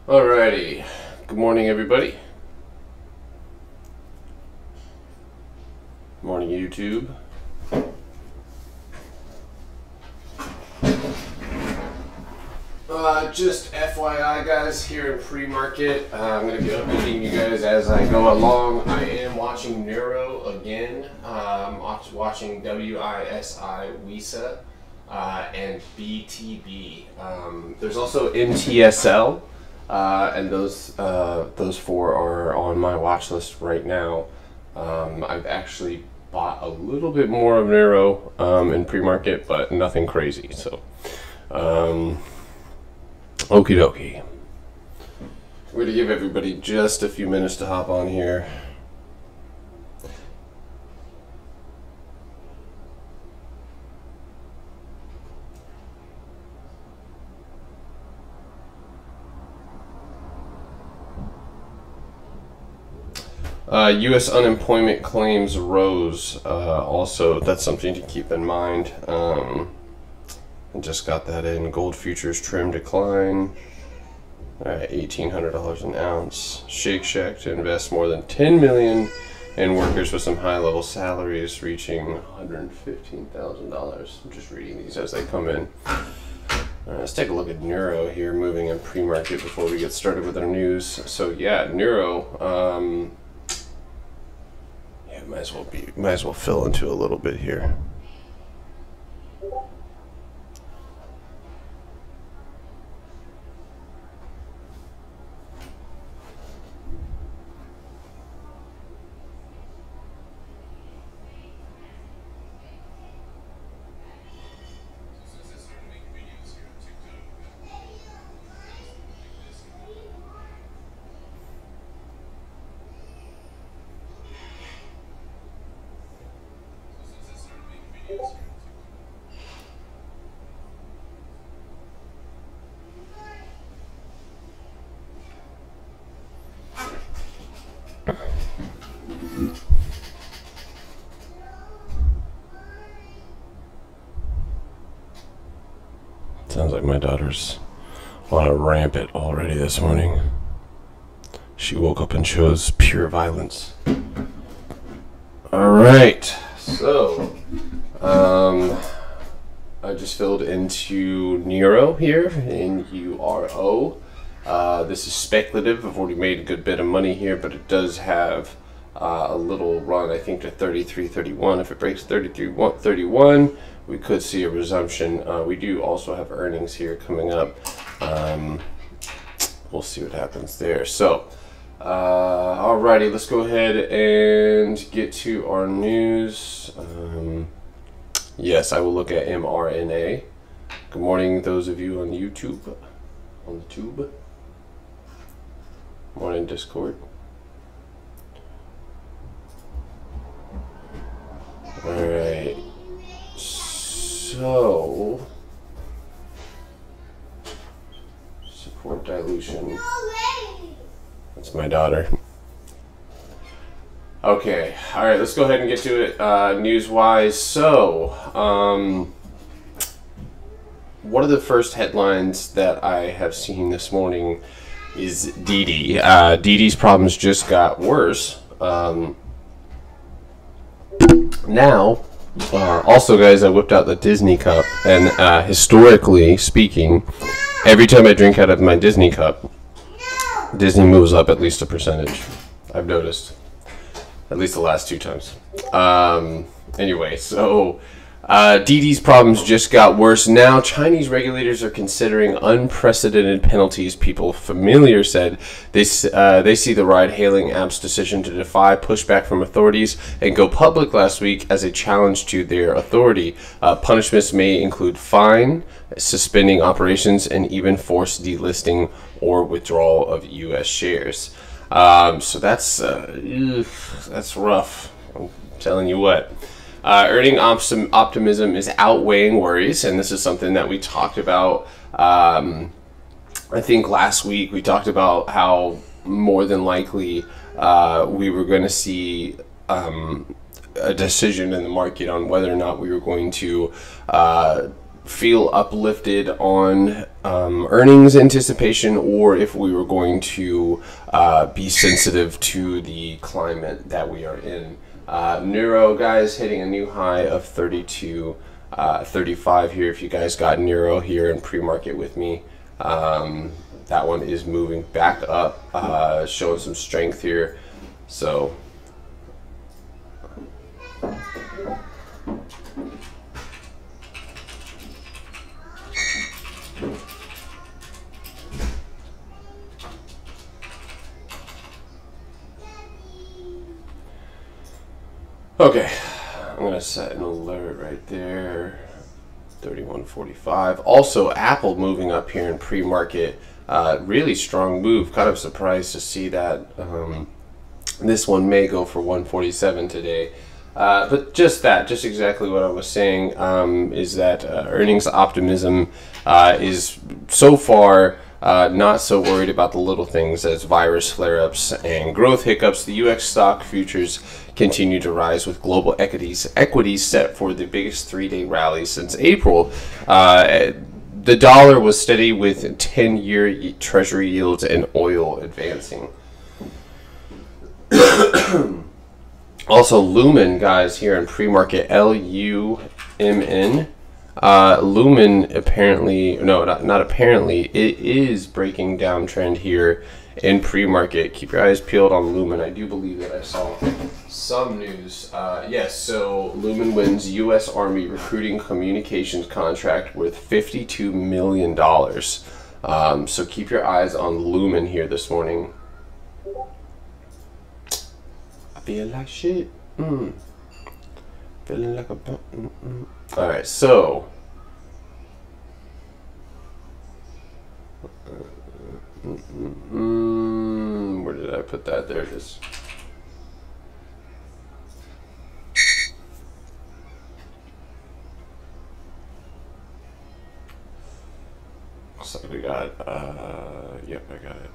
Alrighty, good morning everybody. Morning YouTube. Just FYI guys, here in pre-market, I'm going to be updating you guys as I go along. I am watching NIO again. I'm watching WISI, and BTB. There's also TSLA. And those four are on my watch list right now. I've actually bought a little bit more of NIO in pre-market, but nothing crazy. So, okie dokie. We're gonna give everybody just a few minutes to hop on here. U.S. unemployment claims rose. Also, that's something to keep in mind. I just got that in. Gold futures trim decline. $1,800 an ounce. Shake Shack to invest more than $10 million in workers with some high-level salaries reaching $115,000. I'm just reading these as they come in. Let's take a look at NIO here, moving in pre-market before we get started with our news. So yeah, NIO. Might as well fill into a little bit here. Sounds like my daughter's on a rampant already this morning. She woke up and chose pure violence. Alright, so I just filled into NIO here, NURO. This is speculative. I've already made a good bit of money here, but it does have a little run, I think, to 33.31. If it breaks 33.31, we could see a resumption. We do also have earnings here coming up. We'll see what happens there. So, alrighty, let's go ahead and get to our news. Yes, I will look at mRNA. Good morning, those of you on YouTube, on the tube. Morning, Discord. Alright, so support dilution. That's my daughter. Okay, alright, let's go ahead and get to it news-wise. So, one of the first headlines that I have seen this morning is Didi. Didi's problems just got worse. Now, also guys, I whipped out the Disney cup, and historically speaking, every time I drink out of my Disney cup, Disney moves up at least a percentage. I've noticed. At least the last 2 times. Anyway, so Didi's problems just got worse. Now, Chinese regulators are considering unprecedented penalties. People familiar said they see the ride-hailing app's decision to defy pushback from authorities and go public last week as a challenge to their authority. Punishments may include fine, suspending operations, and even forced delisting or withdrawal of U.S. shares. So that's rough. I'm telling you what. Earning optimism is outweighing worries, and this is something that we talked about. I think last week we talked about how more than likely we were going to see a decision in the market on whether or not we were going to feel uplifted on earnings anticipation, or if we were going to be sensitive to the climate that we are in. Neuro, guys, hitting a new high of 32.35 here. If you guys got Neuro here in pre-market with me, that one is moving back up, showing some strength here. So okay, I'm gonna set an alert right there. 31.45. Also, Apple moving up here in pre-market. Really strong move. Kind of surprised to see that. This one may go for 147 today. But just exactly what I was saying, is that earnings optimism is so far not so worried about the little things as virus flare-ups and growth hiccups. The US stock futures continue to rise with global equities set for the biggest 3-day rally since April. The dollar was steady with 10-year treasury yields and oil advancing. Also, Lumen, guys, here in pre-market, L-U-M-N. Lumen apparently, no, not apparently, it is breaking downtrend here in pre-market. Keep your eyes peeled on Lumen. I do believe that I saw some news. Yes, so Lumen wins U.S. Army recruiting communications contract worth $52 million. So keep your eyes on Lumen here this morning. I feel like shit. Feeling like a... Alright, so... where did I put that? There it is. So we got, yep, I got it.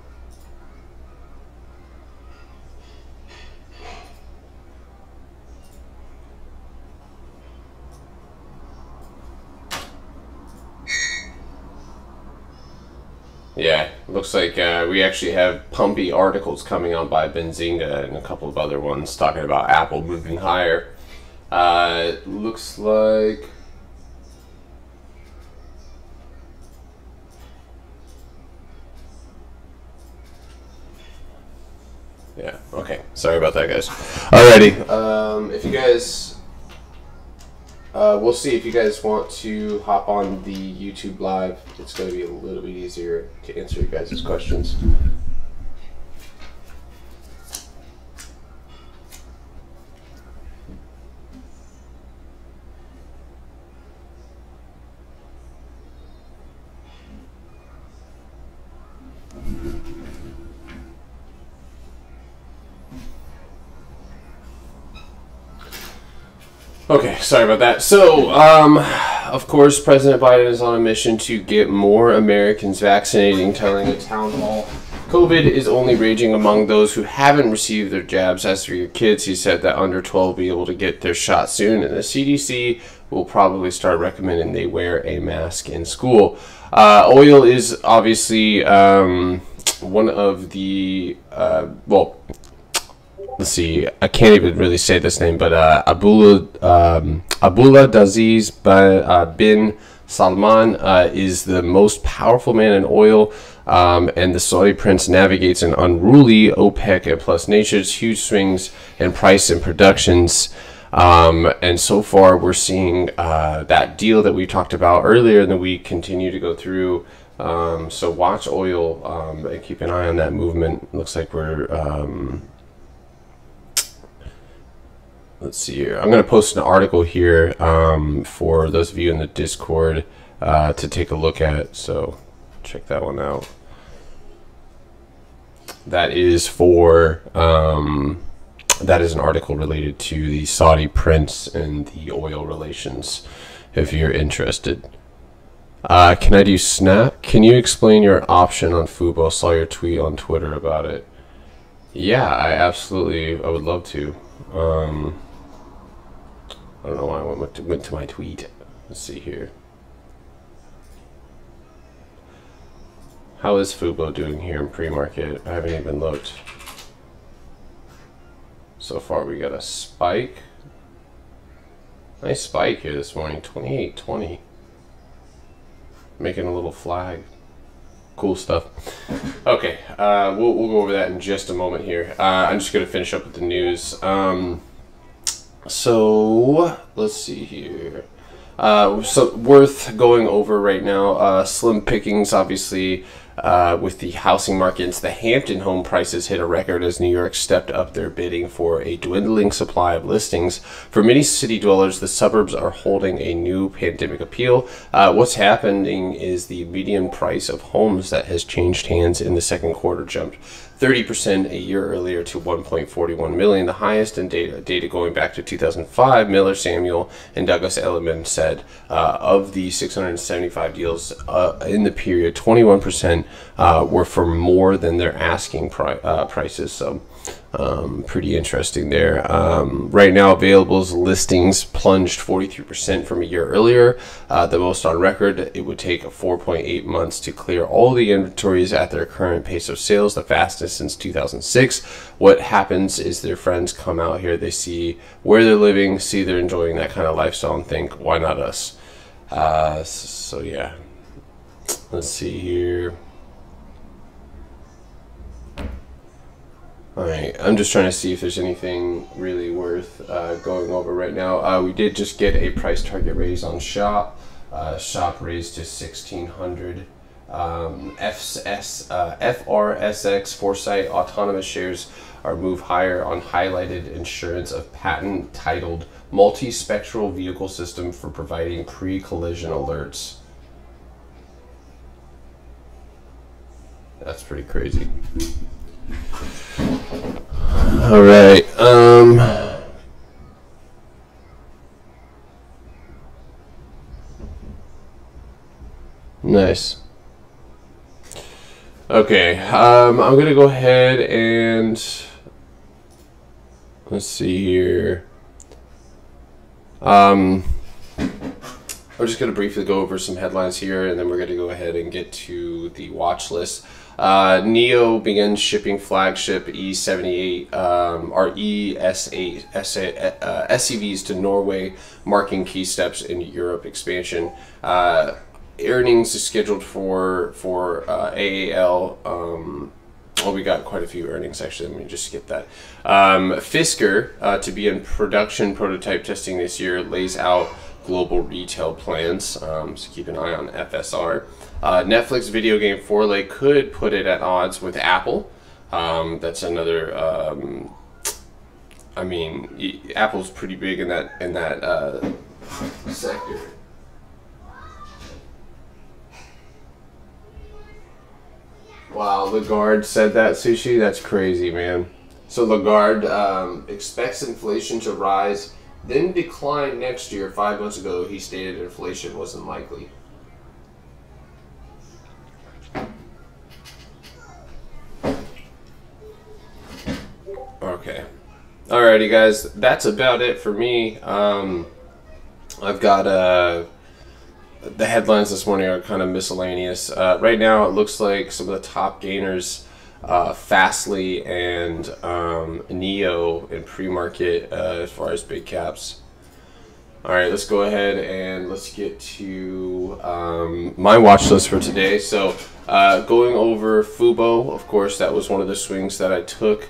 Yeah, looks like we actually have pumpy articles coming out by Benzinga and a couple of other ones talking about Apple moving higher. Looks like... yeah, okay. Sorry about that, guys. Alrighty, if you guys... we'll see if you guys want to hop on the YouTube live. It's going to be a little bit easier to answer you guys' questions. Okay, sorry about that. So, of course, President Biden is on a mission to get more Americans vaccinating, telling a town hall. COVID is only raging among those who haven't received their jabs. As for your kids, he said that under 12 will be able to get their shot soon, and the CDC will probably start recommending they wear a mask in school. Oil is obviously one of the, well, let's see, I can't even really say this name, but Abdulaziz bin Salman is the most powerful man in oil, and the Saudi prince navigates an unruly OPEC and plus nations, huge swings in price and productions. And so far we're seeing that deal that we talked about earlier in the week continue to go through. So watch oil and keep an eye on that movement. Looks like we're... let's see here. I'm going to post an article here for those of you in the Discord to take a look at. So check that one out. That is for that is an article related to the Saudi prince and the oil relations, if you're interested. Can I do Snap? Can you explain your option on Fubo? I saw your tweet on Twitter about it. Yeah, I would love to. I don't know why I went to my tweet. Let's see here. How is Fubo doing here in pre-market? I haven't even looked. So far we got a spike. Nice spike here this morning, 28.20. Making a little flag. Cool stuff. Okay, we'll go over that in just a moment here. I'm just going to finish up with the news. So let's see here. So worth going over right now. Slim pickings, obviously, with the housing markets. The Hampton home prices hit a record as New York stepped up their bidding for a dwindling supply of listings. For many city dwellers, the suburbs are holding a new pandemic appeal. What's happening is the median price of homes that has changed hands in the second quarter jumped 30% a year earlier to 1.41 million, the highest in data going back to 2005. Miller, Samuel, and Douglas Elliman said of the 675 deals in the period, 21% were for more than their asking prices. So pretty interesting there. Right now, availables listings plunged 43% from a year earlier, the most on record. It would take 4.8 months to clear all the inventories at their current pace of sales, the fastest since 2006. What happens is their friends come out here, they see where they're living, see they're enjoying that kind of lifestyle, and think, why not us? So yeah, let's see here. Alright, I'm just trying to see if there's anything really worth going over right now. We did just get a price target raise on Shop. Shop raised to 1,600. FRSX Foresight autonomous shares are moved higher on highlighted insurance of patent titled multispectral vehicle system for providing pre-collision alerts. That's pretty crazy. All right. Nice. Okay. I'm gonna go ahead and let's see here. I'm just gonna briefly go over some headlines here, and then we're gonna go ahead and get to the watch list. NIO begins shipping flagship E78 RE-S8 SUVs to Norway, marking key steps in Europe expansion. Earnings is scheduled for AAL. Oh, we got quite a few earnings actually. Let me just skip that. Fisker to be in production prototype testing this year, lays out global retail plans. So keep an eye on FSR. Netflix video game Forlay could put it at odds with Apple. That's another. I mean, Apple's pretty big in that sector. Wow, Lagarde said that, Sushi? That's crazy, man. So Lagarde expects inflation to rise, then decline next year. 5 months ago, he stated inflation wasn't likely. Okay. Alrighty, guys. That's about it for me. I've got... the headlines this morning are kind of miscellaneous. Right now, it looks like some of the top gainers, Fastly and NIO in pre-market as far as big caps. All right, let's go ahead and let's get to my watch list for today. So going over Fubo, of course, that was one of the swings that I took.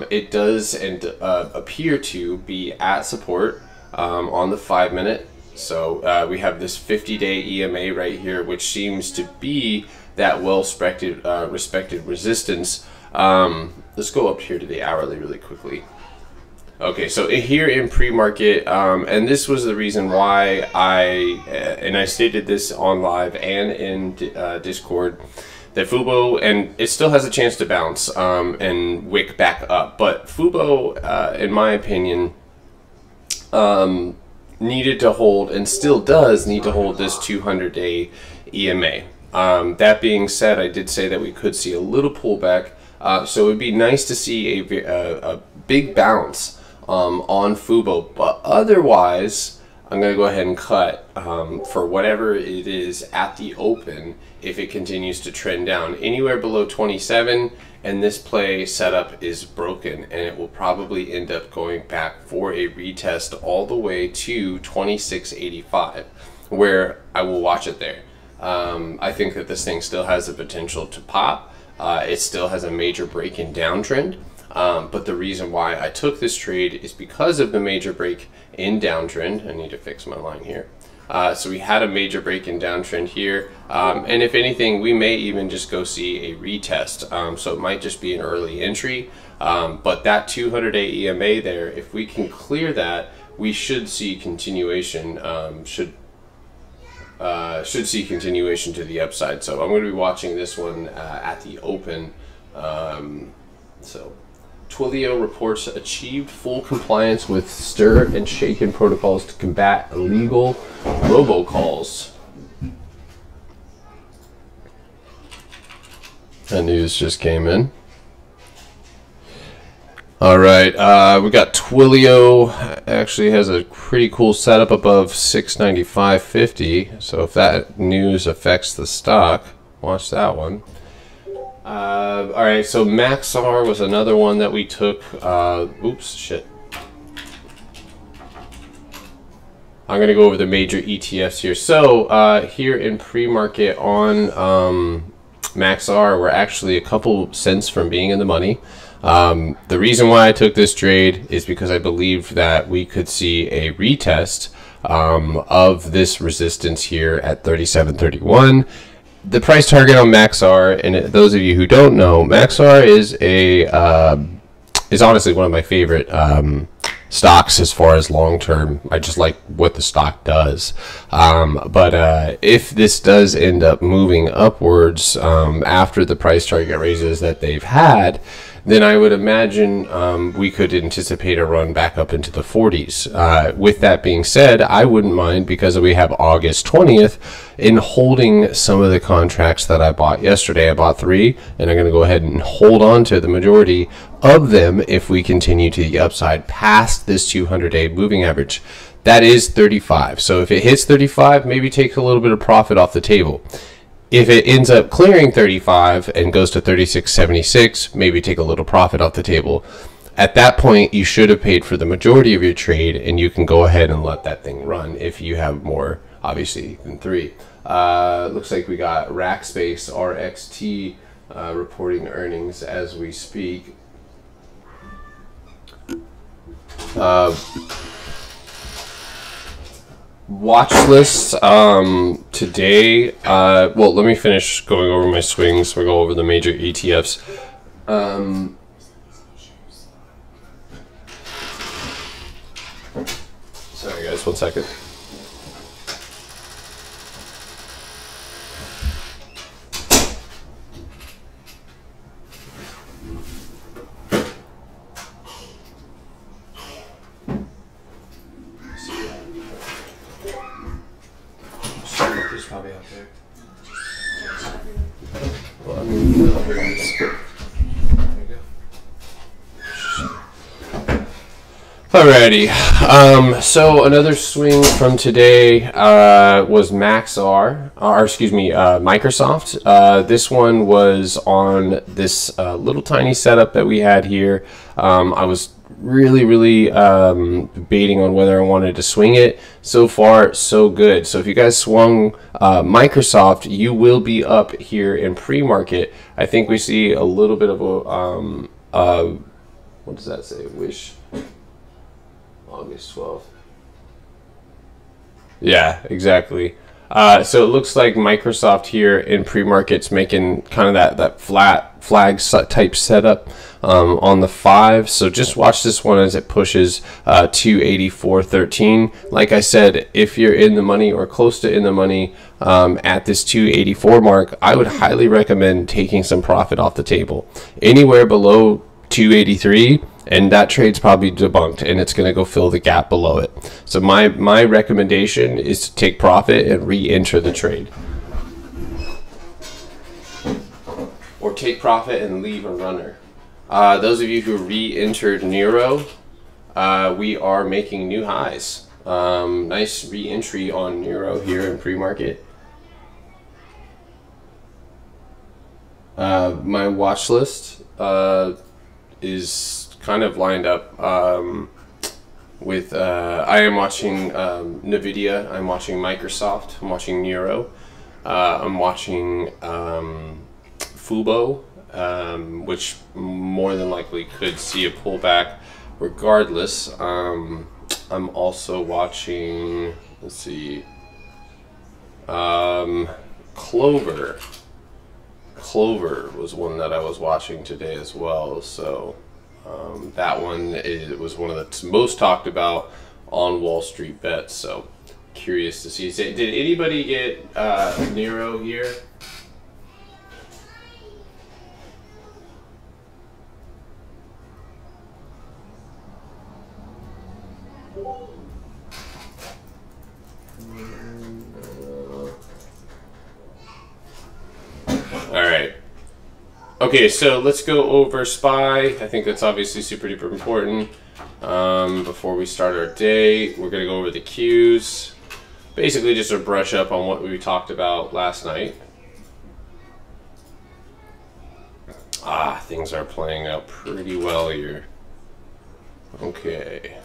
It does appear to be at support on the 5-minute. So we have this 50-day EMA right here, which seems to be that well-respected resistance. Let's go up here to the hourly really quickly. Okay, so here in pre-market, and this was the reason why I stated this on live and in Discord, that Fubo, and it still has a chance to bounce and wick back up, but Fubo, in my opinion, needed to hold, and still does need to hold, this 200-day EMA. That being said, I did say that we could see a little pullback, so it would be nice to see a big bounce on Fubo, but otherwise I'm going to go ahead and cut. for whatever it is at the open if it continues to trend down anywhere below 27, and this play setup is broken, and it will probably end up going back for a retest all the way to 26.85, where I will watch it there. I think that this thing still has the potential to pop. It still has a major break in downtrend. But the reason why I took this trade is because of the major break in downtrend. I need to fix my line here. So we had a major break in downtrend here. And if anything, we may even just go see a retest. So it might just be an early entry. But that 200-day EMA there, if we can clear that, we should see continuation, should see continuation to the upside. So I'm going to be watching this one at the open. So Twilio reports achieved full compliance with stir and shaken protocols to combat illegal robocalls. That news just came in. All right, we got Twilio actually has a pretty cool setup above 695.50. So if that news affects the stock, watch that one. All right, so Maxar was another one that we took. Oops, shit. I'm going to go over the major ETFs here. So here in pre-market on Maxar, we're actually a couple cents from being in the money. The reason why I took this trade is because I believed that we could see a retest of this resistance here at 37.31. The price target on Maxar, and those of you who don't know, Maxar is honestly one of my favorite stocks as far as long term. I just like what the stock does. But if this does end up moving upwards after the price target raises that they've had, then I would imagine we could anticipate a run back up into the 40s. With that being said, I wouldn't mind, because we have August 20th, in holding some of the contracts that I bought yesterday. I bought 3, and I'm going to go ahead and hold on to the majority of them if we continue to the upside past this 200-day moving average. That is 35. So if it hits 35, maybe take a little bit of profit off the table. If it ends up clearing 35 and goes to 36.76, maybe take a little profit off the table. At that point, you should have paid for the majority of your trade, and you can go ahead and let that thing run if you have more, obviously, than 3. Looks like we got Rackspace RXT reporting earnings as we speak. Watch list today. Well, let me finish going over my swings. We'll go over the major ETFs. Sorry guys, 1 second. Probably out there. Well, I mean, there you go. Alrighty. So another swing from today was Maxar, or excuse me, Microsoft. This one was on this little tiny setup that we had here. I was really debating on whether I wanted to swing it. So far, so good. So if you guys swung Microsoft, you will be up here in pre-market. I think we see a little bit of a what does that say? Wish August 12th. Yeah, exactly. So it looks like Microsoft here in pre-market's making kind of that flat flag type setup on the 5. So just watch this one as it pushes to 84.13. Like I said, if you're in the money or close to in the money at this 284 mark, I would highly recommend taking some profit off the table. Anywhere below 283, and that trade's probably debunked, and it's going to go fill the gap below it. So my recommendation is to take profit and re-enter the trade, or take profit and leave a runner. Those of you who re-entered NIO, we are making new highs. Nice re-entry on NIO here in pre-market. My watch list is kind of lined up with I am watching Nvidia, I'm watching Microsoft, I'm watching NIO, I'm watching Fubo, which more than likely could see a pullback regardless. I'm also watching, let's see, Clover. Clover was one that I was watching today as well. So that one was one of the most talked about on Wall Street bets. So curious to see. Did anybody get NIO here? Alright. Okay, so let's go over SPY. I think that's obviously super duper important. Before we start our day, we're going to go over the Qs. Basically just a brush up on what we talked about last night. Things are playing out pretty well here. Okay.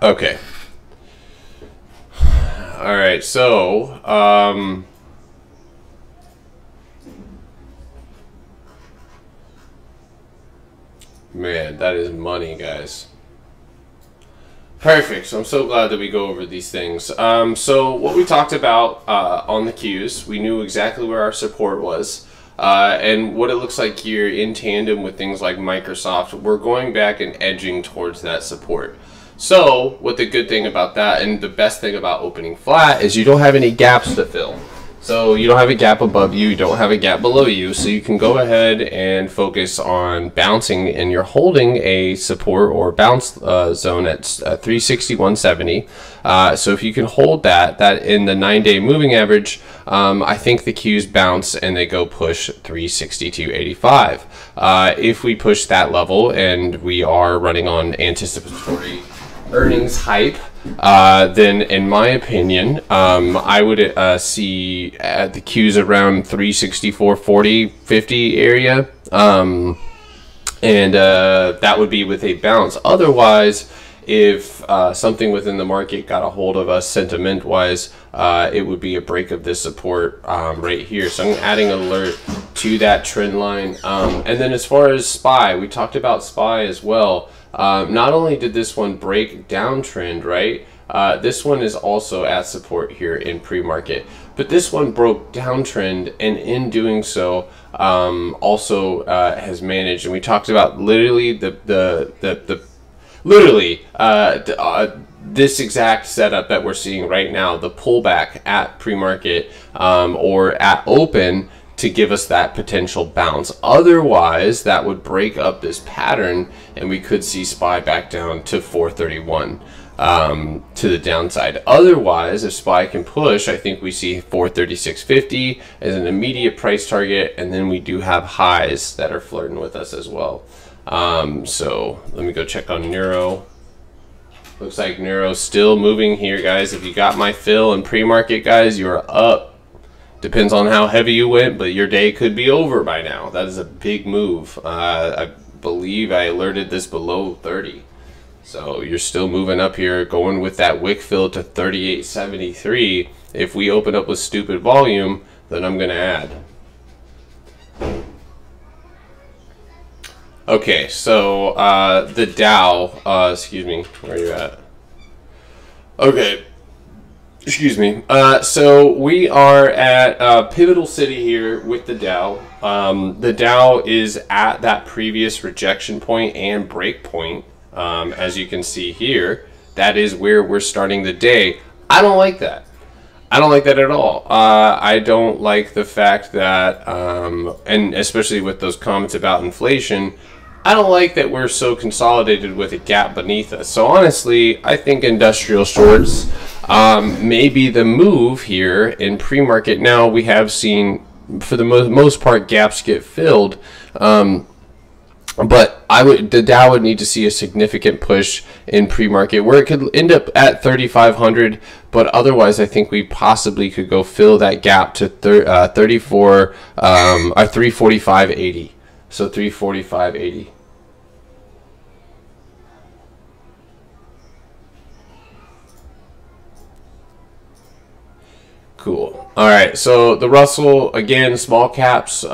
Okay. All right. So, man, that is money, guys. Perfect. So I'm so glad that we go over these things. So what we talked about on the Qs, we knew exactly where our support was. And what it looks like here in tandem with things like Microsoft, we're going back and edging towards that support. So what the good thing about that and the best thing about opening flat is you don't have any gaps to fill. So you don't have a gap above you, you don't have a gap below you, so you can go ahead and focus on bouncing, and you're holding a support or bounce zone at 361.70. So if you can hold that in the 9-day moving average, I think the Qs bounce and they go push 362.85. If we push that level and we are running on anticipatory earnings hype, then in my opinion, I would see the Qs around 364.40, 50 area, and that would be with a bounce. Otherwise, if something within the market got a hold of us sentiment wise, it would be a break of this support right here. So I'm adding alert to that trend line. And then as far as SPY, we talked about SPY as well. Not only did this one break downtrend, right? This one is also at support here in pre-market, but this one broke downtrend, and in doing so, also has managed. And we talked about literally this exact setup that we're seeing right now, the pullback at pre-market or at open, to give us that potential bounce. Otherwise, that would break up this pattern and we could see SPY back down to 431 to the downside. Otherwise, if SPY can push, I think we see 436.50 as an immediate price target, and then we do have highs that are flirting with us as well. So let me go check on NIO. Looks like NIO's still moving here, guys. If you got my fill in pre-market, guys, you're up. Depends on how heavy you went, but your day could be over by now. That is a big move. I believe I alerted this below 30. So you're still moving up here, going with that wick fill to 38.73. If we open up with stupid volume, then I'm going to add. Okay, so the Dow, excuse me, where are you at? Okay. Excuse me. So we are at Pivotal City here with the Dow. The Dow is at that previous rejection point and break point. As you can see here, that is where we're starting the day. I don't like that. I don't like that at all. I don't like the fact that, and especially with those comments about inflation, I don't like that we're so consolidated with a gap beneath us. So honestly, I think industrial shorts may be the move here in pre-market. Now we have seen for the most part, gaps get filled. But the Dow would need to see a significant push in pre-market where it could end up at 3,500. But otherwise, I think we possibly could go fill that gap to 34 or 345.80. So 345.80. Cool. All right. So the Russell, again, small caps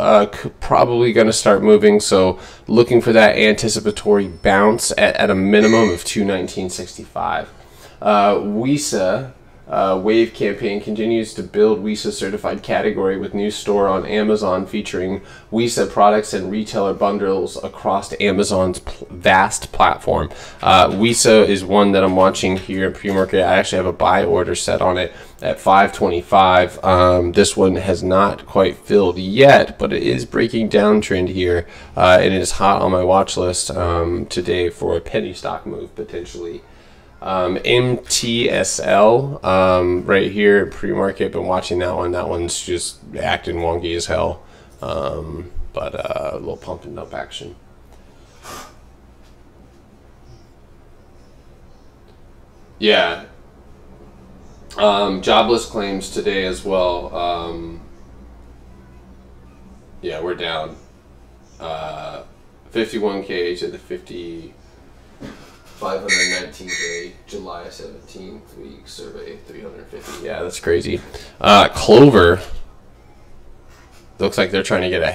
probably going to start moving. So looking for that anticipatory bounce at a minimum of 219.65. WISA Wave campaign continues to build WISA certified category with new store on Amazon featuring WISA products and retailer bundles across Amazon's vast platform. WISA is one that I'm watching here in pre-market. I actually have a buy order set on it at 525. This one has not quite filled yet, but it is breaking downtrend here, and it is hot on my watch list today for a penny stock move potentially. MTSL right here pre-market, been watching that one. That one's just acting wonky as hell, but a little pump and dump action. Yeah. Jobless claims today as well. Yeah, we're down 51K to the 519K July 17th week survey 350. Yeah, that's crazy. Clover looks like they're trying to get a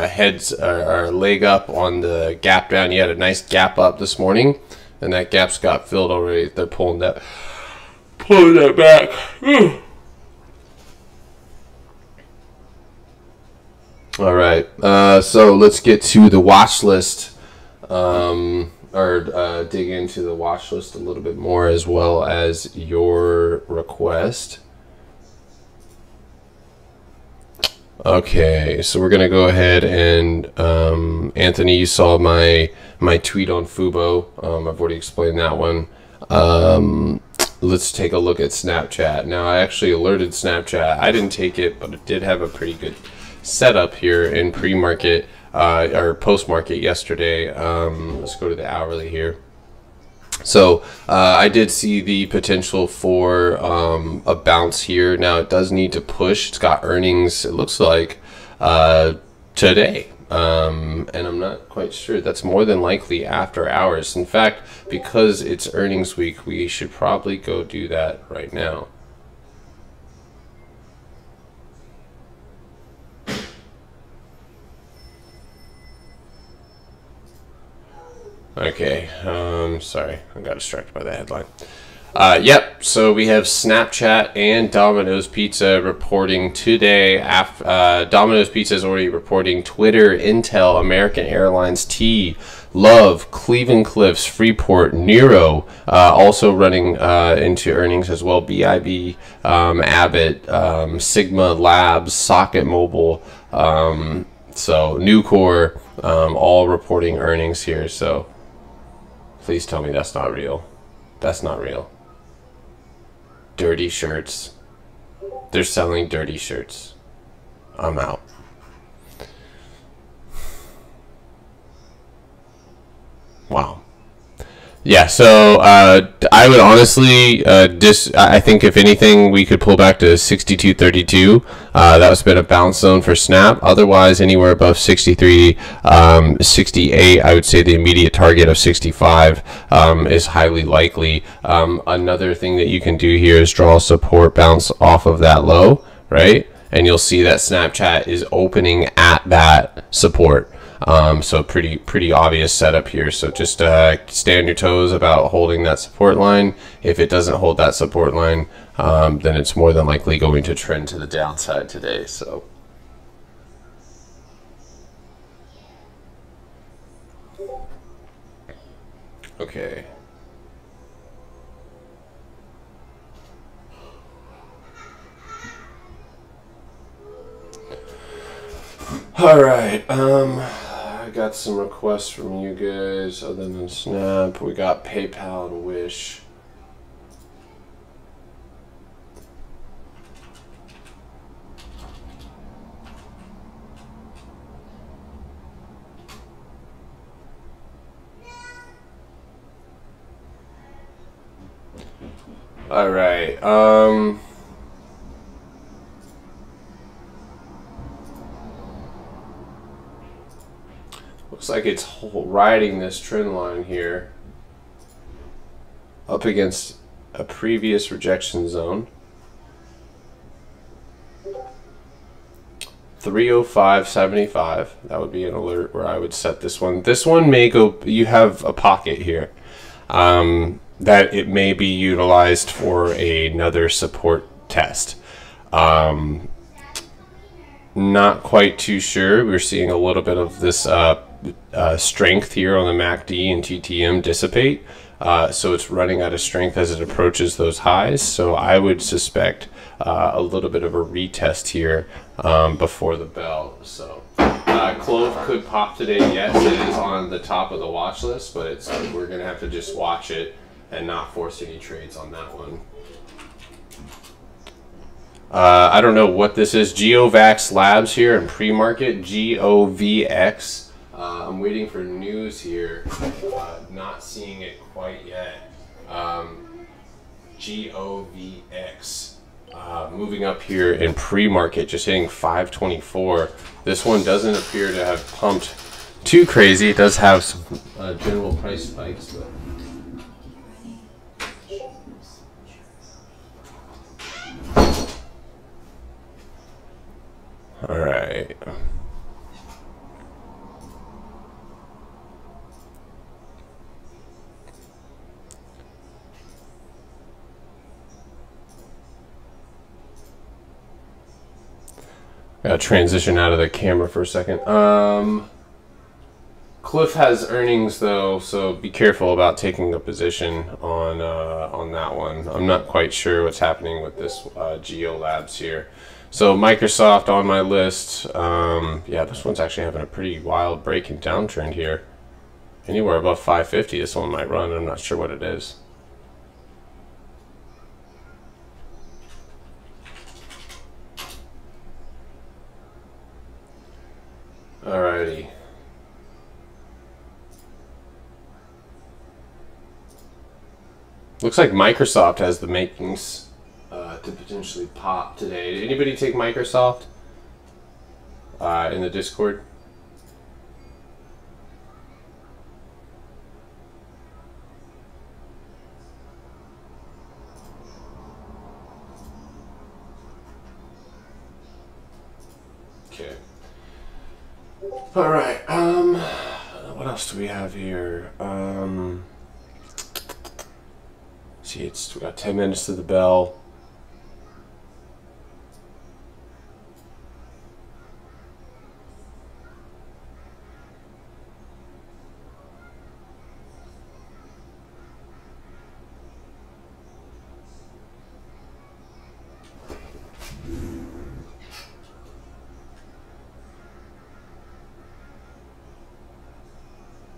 heads or leg up on the gap down. You had a nice gap up this morning, and that gap's got filled already. They're pulling that back. All right, so let's get to the watch list, or dig into the watch list a little bit more, as well as your request. Okay, so we're gonna go ahead and Anthony, you saw my tweet on Fubo. I've already explained that one. Let's take a look at Snapchat. Now, I actually alerted Snapchat. I didn't take it, but it did have a pretty good setup here in pre-market or post-market yesterday. Let's go to the hourly here. So I did see the potential for a bounce here. Now it does need to push. It's got earnings, it looks like, today. And I'm not quite sure. That's more than likely after hours. In fact, because it's earnings week, we should probably go do that right now. Okay, sorry, I got distracted by the headline. Yep, so we have Snapchat and Domino's Pizza reporting today. Domino's Pizza is already reporting. Twitter, Intel, American Airlines, T, Love, Cleveland Cliffs, Freeport, NIO, also running into earnings as well. BIB, Abbott, Sigma Labs, Socket Mobile, so Nucor, all reporting earnings here. So please tell me that's not real. That's not real. Dirty shirts. They're selling dirty shirts. I'm out. Wow. Yeah, so I would honestly I think if anything we could pull back to 62.32. That was been a bounce zone for Snap. Otherwise, anywhere above 63, 68, I would say the immediate target of 65 is highly likely. Another thing that you can do here is draw a support bounce off of that low, right? And you'll see that Snapchat is opening at that support. So pretty obvious setup here. So just stay on your toes about holding that support line. If it doesn't hold that support line, then it's more than likely going to trend to the downside today. So okay. All right. I got some requests from you guys other than Snap. We got PayPal and Wish. All right. Looks like it's riding this trend line here up against a previous rejection zone. 305.75. That would be an alert where I would set this one. This one may go, you have a pocket here that it may be utilized for another support test. Not quite too sure. We're seeing a little bit of this strength here on the MACD and TTM dissipate. So it's running out of strength as it approaches those highs. So I would suspect a little bit of a retest here before the bell. So Clove could pop today. Yes, it is on the top of the watch list, but it's we're gonna have to just watch it and not force any trades on that one. I don't know what this is. GeoVax Labs here in pre-market. GOVX. I'm waiting for news here. Not seeing it quite yet. GOVX. Moving up here in pre-market, just hitting 524. This one doesn't appear to have pumped too crazy. It does have some general price spikes, but all right. Gotta transition out of the camera for a second. Cliff has earnings though, so be careful about taking a position on that one. I'm not quite sure what's happening with this Geo Labs here. So Microsoft on my list. Yeah, this one's actually having a pretty wild breaking downtrend here. Anywhere above 550, this one might run. I'm not sure what it is. Alrighty. Looks like Microsoft has the makings to potentially pop today. Did anybody take Microsoft in the Discord? Okay. All right. What else do we have here? See, we got 10 minutes to the bell.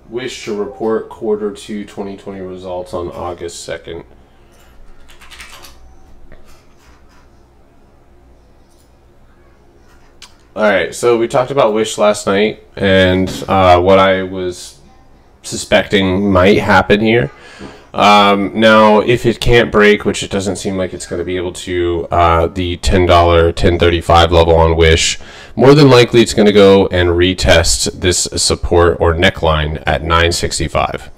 Wish to report quarter 2 2020 results on August 2nd. Alright, so we talked about Wish last night and what I was suspecting might happen here. Now, if it can't break, which it doesn't seem like it's going to be able to, the $10, $10.35 level on Wish, more than likely it's going to go and retest this support or neckline at 965.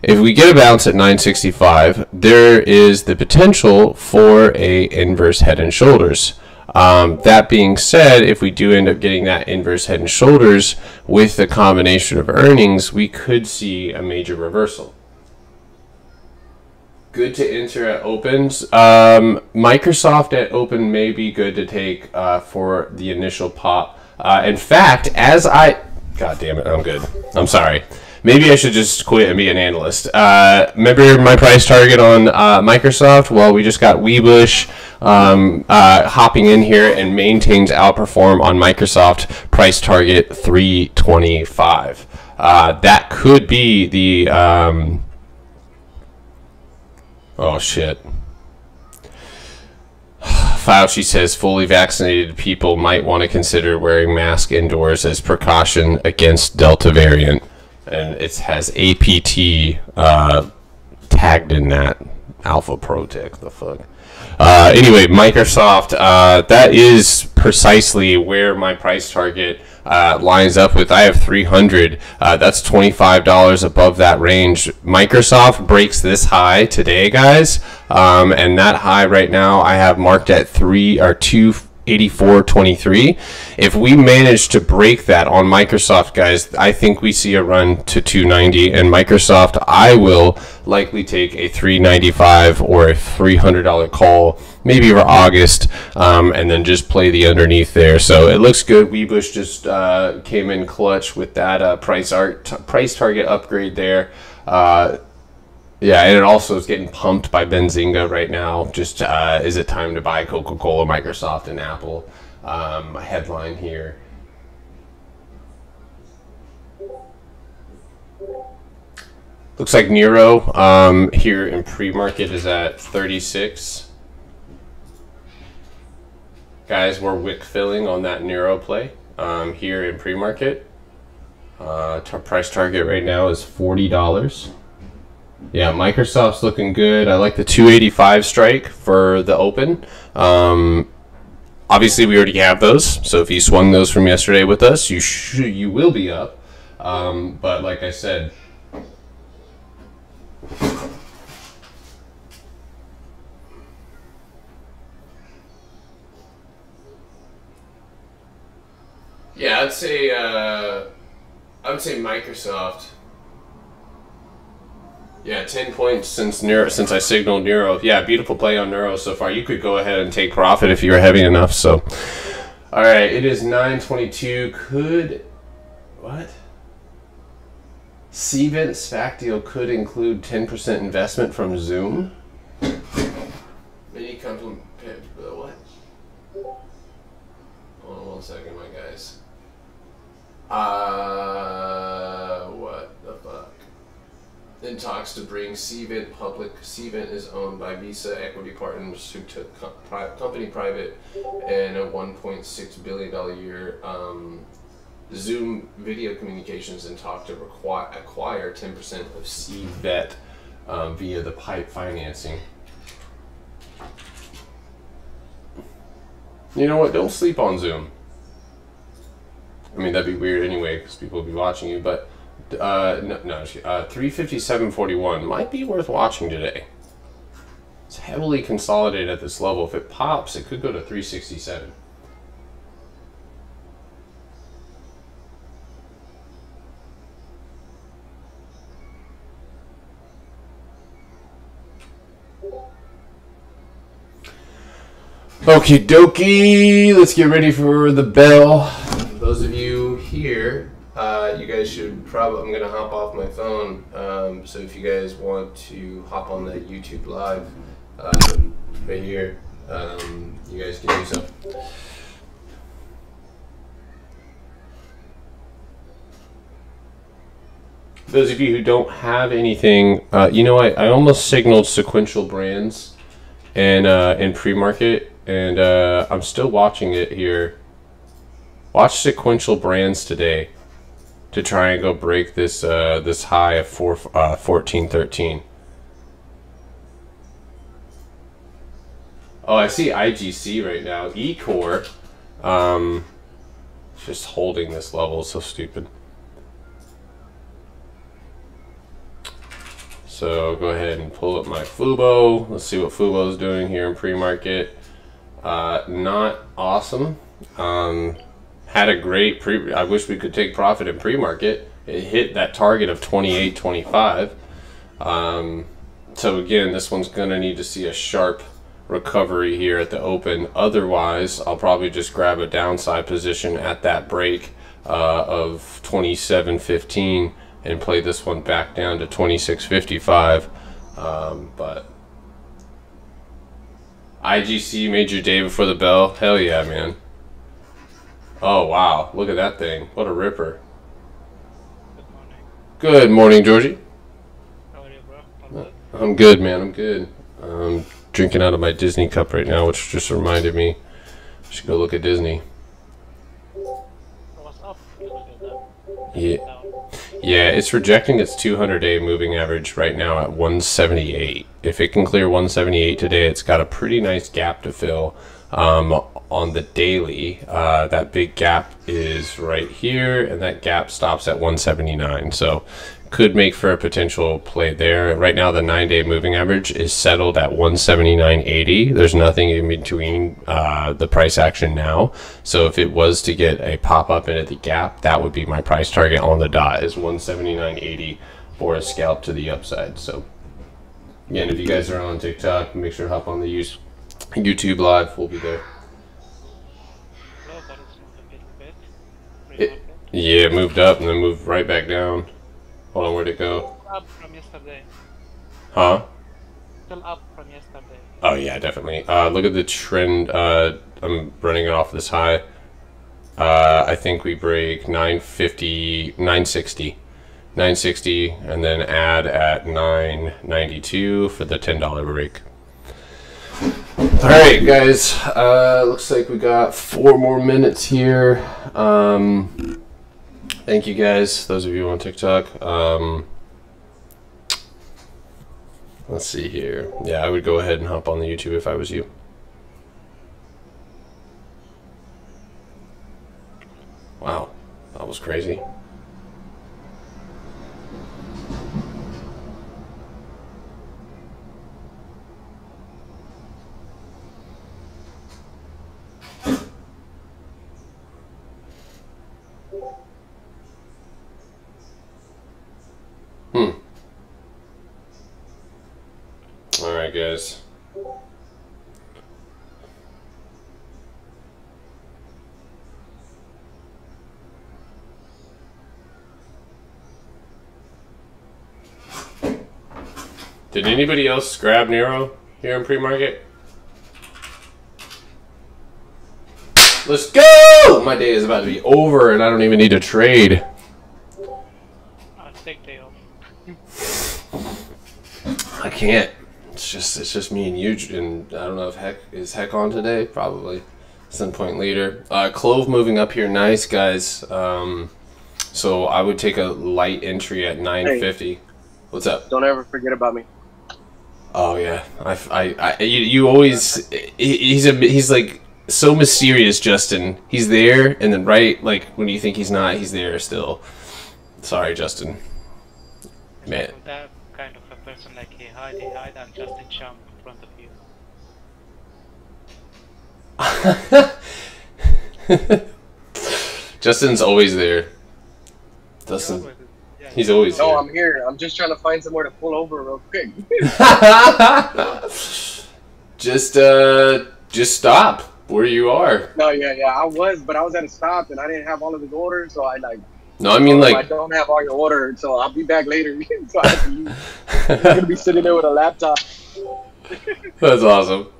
If we get a bounce at 965, there is the potential for a inverse head and shoulders. That being said, if we do end up getting that inverse head and shoulders with the combination of earnings, we could see a major reversal. Good to enter at opens. Microsoft at open may be good to take for the initial pop. In fact, God damn it, I'm good. I'm sorry. Maybe I should just quit and be an analyst. Remember my price target on Microsoft? Well, we just got Webush hopping in here and maintains outperform on Microsoft price target 325. That could be the... oh shit. Fauci says fully vaccinated people might want to consider wearing masks indoors as precaution against Delta variant. And it has APT tagged in that. Alpha Pro Tech, the fuck. Anyway, Microsoft, that is precisely where my price target lines up with. I have 300. That's $25 above that range. Microsoft breaks this high today, guys, and that high right now I have marked at 284.23. If we manage to break that on Microsoft, guys, I think we see a run to 290, and Microsoft, I will likely take a 395 or a $300 call, maybe for August, and then just play the underneath there. So it looks good. Webush just came in clutch with that price target upgrade there. Yeah, and it also is getting pumped by Benzinga right now. Just is it time to buy Coca-Cola, Microsoft, and Apple? A headline here. Looks like Nero here in pre-market is at 36. Guys, we're wick filling on that Nero play here in pre-market. Price target right now is $40. Yeah, Microsoft's looking good. I like the 285 strike for the open. Obviously, we already have those. So if you swung those from yesterday with us, you will be up. But like I said, yeah, I would say Microsoft. Yeah, 10 points since I signaled Neuro. Yeah, beautiful play on Neuro so far. You could go ahead and take profit if you were heavy enough. So, all right, it is 9:22. What? Cvent SPAC deal could include 10% investment from Zoom. Mini company. What? Hold on 1 second, my guys. What the fuck? In talks to bring Cvent public. Cvent is owned by Visa Equity Partners, who took company private and a $1.6 billion a year. Zoom Video Communications and talk to acquire 10% of Cvent via the PIPE financing. You know what? Don't sleep on Zoom. I mean, that'd be weird anyway because people will be watching you, but. No, 357.41 might be worth watching today. It's heavily consolidated at this level. If it pops, it could go to 367. Okie dokie, let's get ready for the bell. Those of you here, you guys should probably, I'm going to hop off my phone, so if you guys want to hop on the YouTube live right here, you guys can do so. Those of you who don't have anything, you know, I almost signaled sequential brands and in pre-market, and I'm still watching it here. Watch sequential brands today to try and go break this this high of 14.13. Oh, I see IGC right now. eCore, just holding this level, so stupid. So go ahead and pull up my Fubo. Let's see what Fubo is doing here in pre-market. Not awesome. Had a great I wish we could take profit in pre-market. It hit that target of 28.25. So again, this one's gonna need to see a sharp recovery here at the open. Otherwise, I'll probably just grab a downside position at that break of 27.15 and play this one back down to 26.55. But IGC made your day before the bell. Hell yeah, man. Oh, wow. Look at that thing. What a ripper. Good morning. Good morning, Georgie. How are you, bro? I'm good, man. I'm good. I'm drinking out of my Disney cup right now, which just reminded me I should go look at Disney. What's up? Yeah. Yeah, it's rejecting its 200-day moving average right now at 178. If it can clear 178 today, it's got a pretty nice gap to fill. On the daily, that big gap is right here, and that gap stops at 179. So could make for a potential play there. Right now, the 9-day moving average is settled at 179.80. There's nothing in between the price action now. So if it was to get a pop up into the gap, that would be my price target on the dot, is 179.80 for a scalp to the upside. So again, if you guys are on TikTok, make sure to hop on the YouTube live. We'll be there. Low, but it's moved a little bit. Yeah, it moved up and then moved right back down. Hold on, where'd it go? Up from yesterday. Huh? Still up from yesterday. Oh yeah, definitely. Look at the trend. I'm running it off this high. I think we break 950, 960. 960 and then add at 992 for the $10 break. Alright guys, looks like we got 4 more minutes here. Thank you guys, those of you on TikTok. Let's see here. Yeah, I would go ahead and hop on the YouTube if I was you. Wow, that was crazy. Alright guys. Did anybody else grab Nero here in pre-market? Let's go! My day is about to be over and I don't even need to trade. I'll take day off. I can't. It's just me and you, and I don't know if Heck on today. Probably some point later. Clove moving up here, nice guys. So I would take a light entry at 950. Hey, what's up? Don't ever forget about me. Oh yeah, you always. He's like so mysterious, Justin. He's there, and then right like when you think he's not, he's there still. Sorry, Justin. Man. So that kind of a person like he hide, and Justin jump in front of you. Justin's always there. Justin, he's always no, here. I'm here. I'm just trying to find somewhere to pull over real quick. Just stop where you are. No, yeah, I was, but I was at a stop and I didn't have all of his orders, so I like. No, I mean like. I don't have all your orders, so I'll be back later. So I have to leave. I'm gonna be sitting there with a laptop. That's awesome.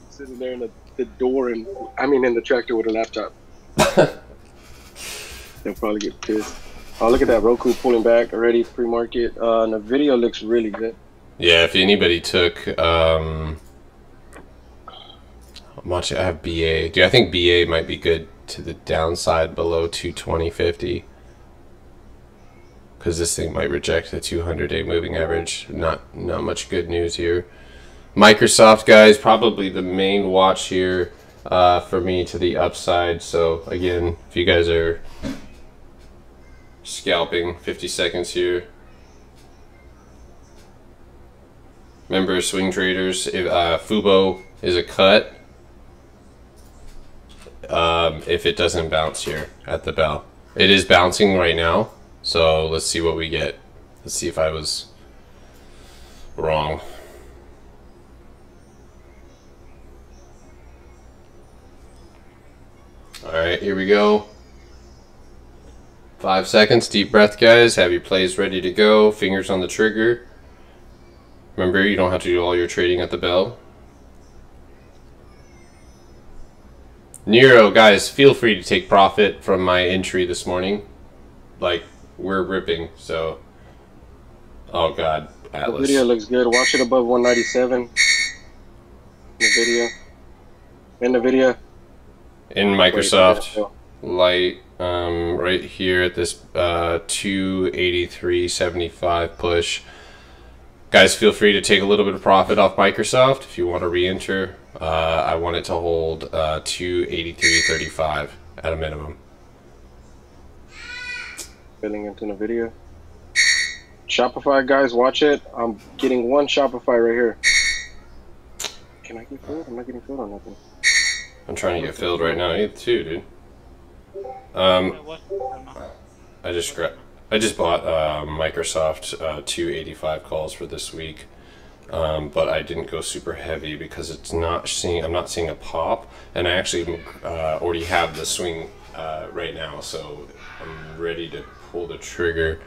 Sitting there in the door, and I mean in the tractor with a laptop. They'll probably get pissed. Oh, look at that Roku pulling back already pre-market. And the video looks really good. Yeah, if anybody took, how much I have BA. Dude, I think BA might be good to the downside below 220.50. Because this thing might reject the 200-day moving average. Not much good news here. Microsoft, guys, probably the main watch here for me to the upside. So, again, if you guys are scalping, 50 seconds here. Remember, swing traders, if Fubo is a cut if it doesn't bounce here at the bell. It is bouncing right now, so let's see what we get. Let's see if I was wrong. Alright, here we go. 5 seconds, deep breath, guys. Have your plays ready to go. Fingers on the trigger. Remember, you don't have to do all your trading at the bell. Nero, guys, feel free to take profit from my entry this morning. Like, we're ripping, so. Oh, God. Atlas. The video looks good. Watch it above 197. The video. In the video. In Microsoft. Light. right here at this 283.75 push. Guys, feel free to take a little bit of profit off Microsoft if you want to re-enter. I want it to hold 283.35 at a minimum. Filling into the video. Shopify, guys, watch it. I'm getting one Shopify right here. Can I get filled? I'm not getting filled on nothing. I'm trying to get filled right now too, dude. I just bought Microsoft 285 calls for this week, but I didn't go super heavy because I'm not seeing a pop, and I actually already have the swing right now, so I'm ready to pull the trigger.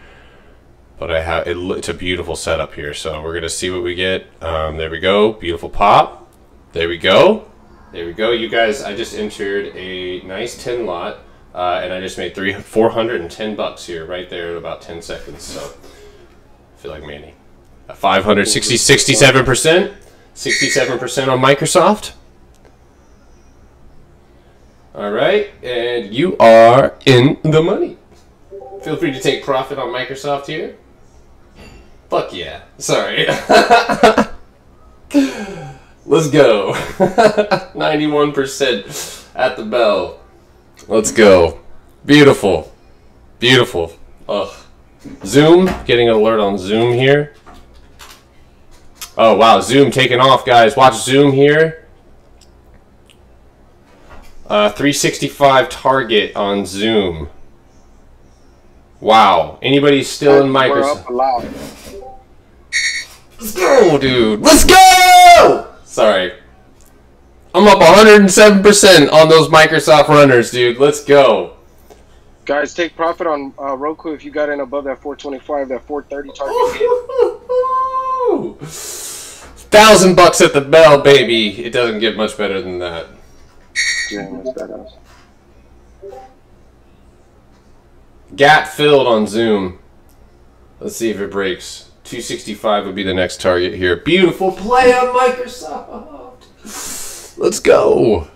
But I have it's a beautiful setup here, so we're gonna see what we get. There we go, beautiful pop. There we go. There we go. You guys, I just entered a nice 10 lot, and I just made $410 here, right there in about 10 seconds. So I feel like Manny. 67%, 67% on Microsoft. All right, and you are in the money. Feel free to take profit on Microsoft here. Fuck yeah. Sorry. Let's go. 91% at the bell. Let's go. Beautiful. Beautiful. Ugh. Zoom. Getting an alert on Zoom here. Oh, wow. Zoom taking off, guys. Watch Zoom here. 365 target on Zoom. Wow. Anybody still in Microsoft? Let's go, dude. Let's go! Sorry. I'm up 107% on those Microsoft runners, dude. Let's go. Guys, take profit on Roku if you got in above that 425, that 430 target hit. $1,000 at the bell, baby. It doesn't get much better than that. Yeah, that's badass. Gap filled on Zoom. Let's see if it breaks. 265 would be the next target here. Beautiful play on Microsoft. Let's go.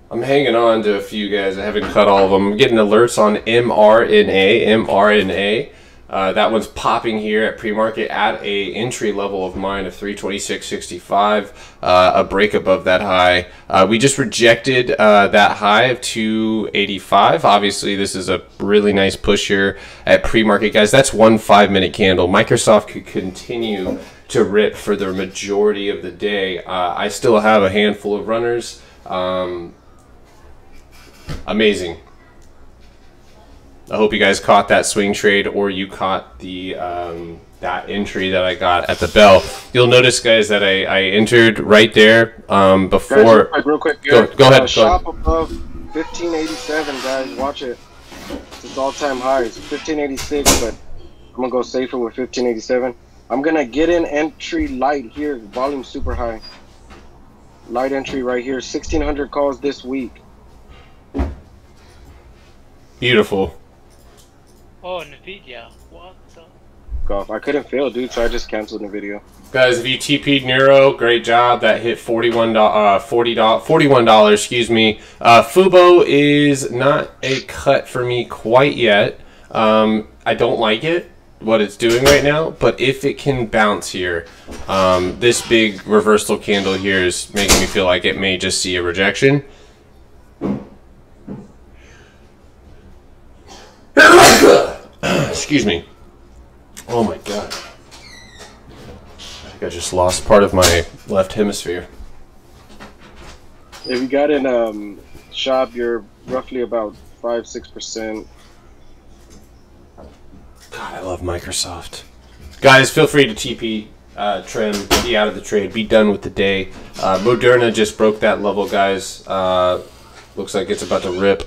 I'm hanging on to a few guys. I haven't cut all of them. I'm getting alerts on mRNA. That one's popping here at pre-market at a entry level of mine of 326.65, a break above that high. We just rejected that high of 285. Obviously, this is a really nice push here at pre-market, guys. That's 1 5-minute candle. Microsoft could continue to rip for the majority of the day. I still have a handful of runners. Amazing. I hope you guys caught that swing trade, or you caught the that entry that I got at the bell. You'll notice, guys, that I entered right there before. Guys, real quick. Go ahead. Shop above 1587, guys. Watch it. It's all-time highs. 1586, but I'm gonna go safer with 1587. I'm gonna get in entry light here. Volume super high. Light entry right here. 1600 calls this week. Beautiful. Oh, NVIDIA. What the? Golf. I couldn't fail, dude, so I just canceled the video. Guys, if you TP'd Nero, great job. That hit $41, excuse me. Fubo is not a cut for me quite yet. I don't like it, what it's doing right now, but if it can bounce here, this big reversal candle here is making me feel like it may just see a rejection. Excuse me. Oh my god. I think I just lost part of my left hemisphere. If you got in shop, you're roughly about 5-6%. God, I love Microsoft. Guys, feel free to TP, trim, be out of the trade, be done with the day. Moderna just broke that level, guys. Looks like it's about to rip.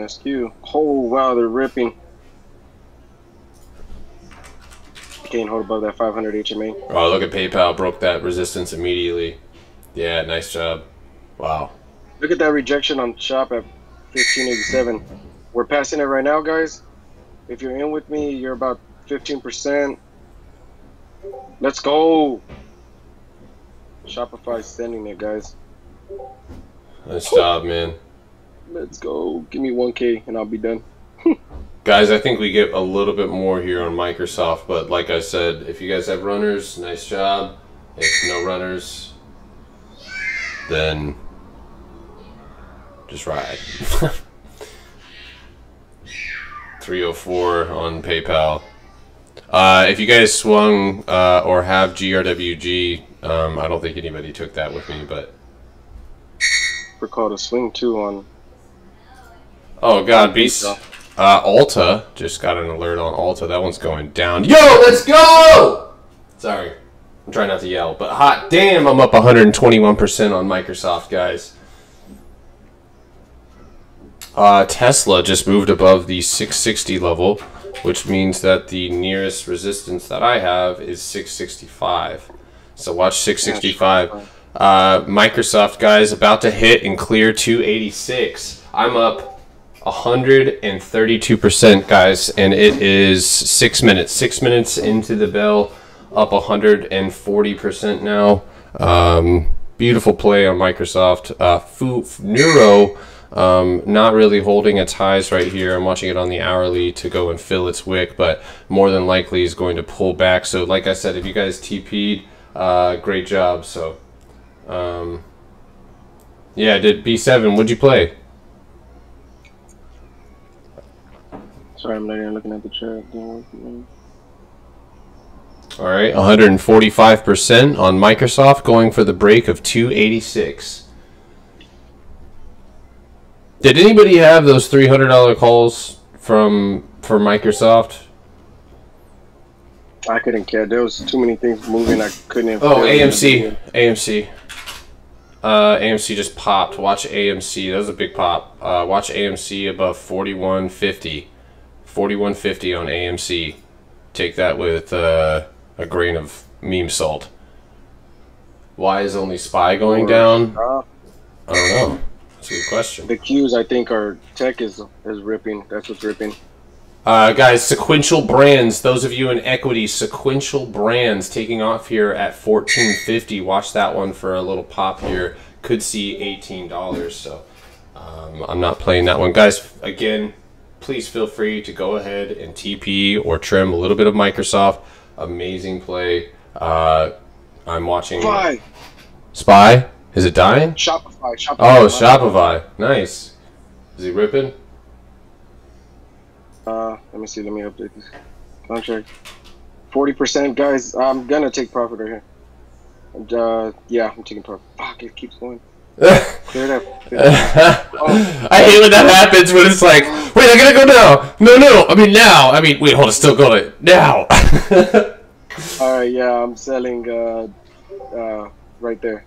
SQ. Oh wow, they're ripping. Can't hold above that 500 HMA. Oh, look at PayPal, broke that resistance immediately. Yeah, nice job. Wow. Look at that rejection on shop at 1587. We're passing it right now, guys. If you're in with me, you're about 15%. Let's go. Shopify's sending it, guys. Nice job, man. Let's go. Give me 1K and I'll be done. Guys, I think we get a little bit more here on Microsoft, but like I said, if you guys have runners, nice job. If no runners, then just ride. 304 on PayPal. If you guys swung or have GRWG, I don't think anybody took that with me, but We're called a swing too on. oh god, beast. Alta just got an alert on Alta. That one's going down. Yo, let's go! Sorry, I'm trying not to yell, but hot damn, I'm up 121% on Microsoft, guys. Tesla just moved above the 660 level, which means that the nearest resistance that I have is 665. So watch 665. Microsoft, guys, about to hit and clear 286. I'm up 132%, guys, and it is 6 minutes. 6 minutes into the bell, up 140% now. Beautiful play on Microsoft. Neuro, not really holding its highs right here. I'm watching it on the hourly to go and fill its wick, but more than likely is going to pull back. So like I said, if you guys TP'd, great job. So yeah, I did B7. What'd you play? Sorry, I'm not even looking at the chat. All right, 145% on Microsoft, going for the break of 286. Did anybody have those $300 calls for Microsoft? I couldn't care. There was too many things moving. I couldn't even. Oh, AMC. AMC just popped. Watch AMC. That was a big pop. Watch AMC above 41.50. 41.50 on AMC. Take that with a grain of meme salt. Why is only SPY going down? I don't know. That's a good question. The Qs, I think, are tech is ripping. That's what's ripping. Guys, sequential brands. Those of you in equity, sequential brands taking off here at 14.50. Watch that one for a little pop here. Could see $18. So I'm not playing that one, guys. Again, please feel free to go ahead and TP or trim a little bit of Microsoft. Amazing play. I'm watching. SPY? Is it dying? Shopify. Oh, Shopify. Nice. Is he ripping? Let me see. Let me update this contract. 40%, guys. I'm gonna take profit right here. And yeah, I'm taking profit. Fuck, it keeps going. Clear it up. Oh. I hate when that happens. When it's like, wait, I gotta go now. No. I mean now. I mean, wait, hold on. Still going now. All right, yeah, I'm selling right there.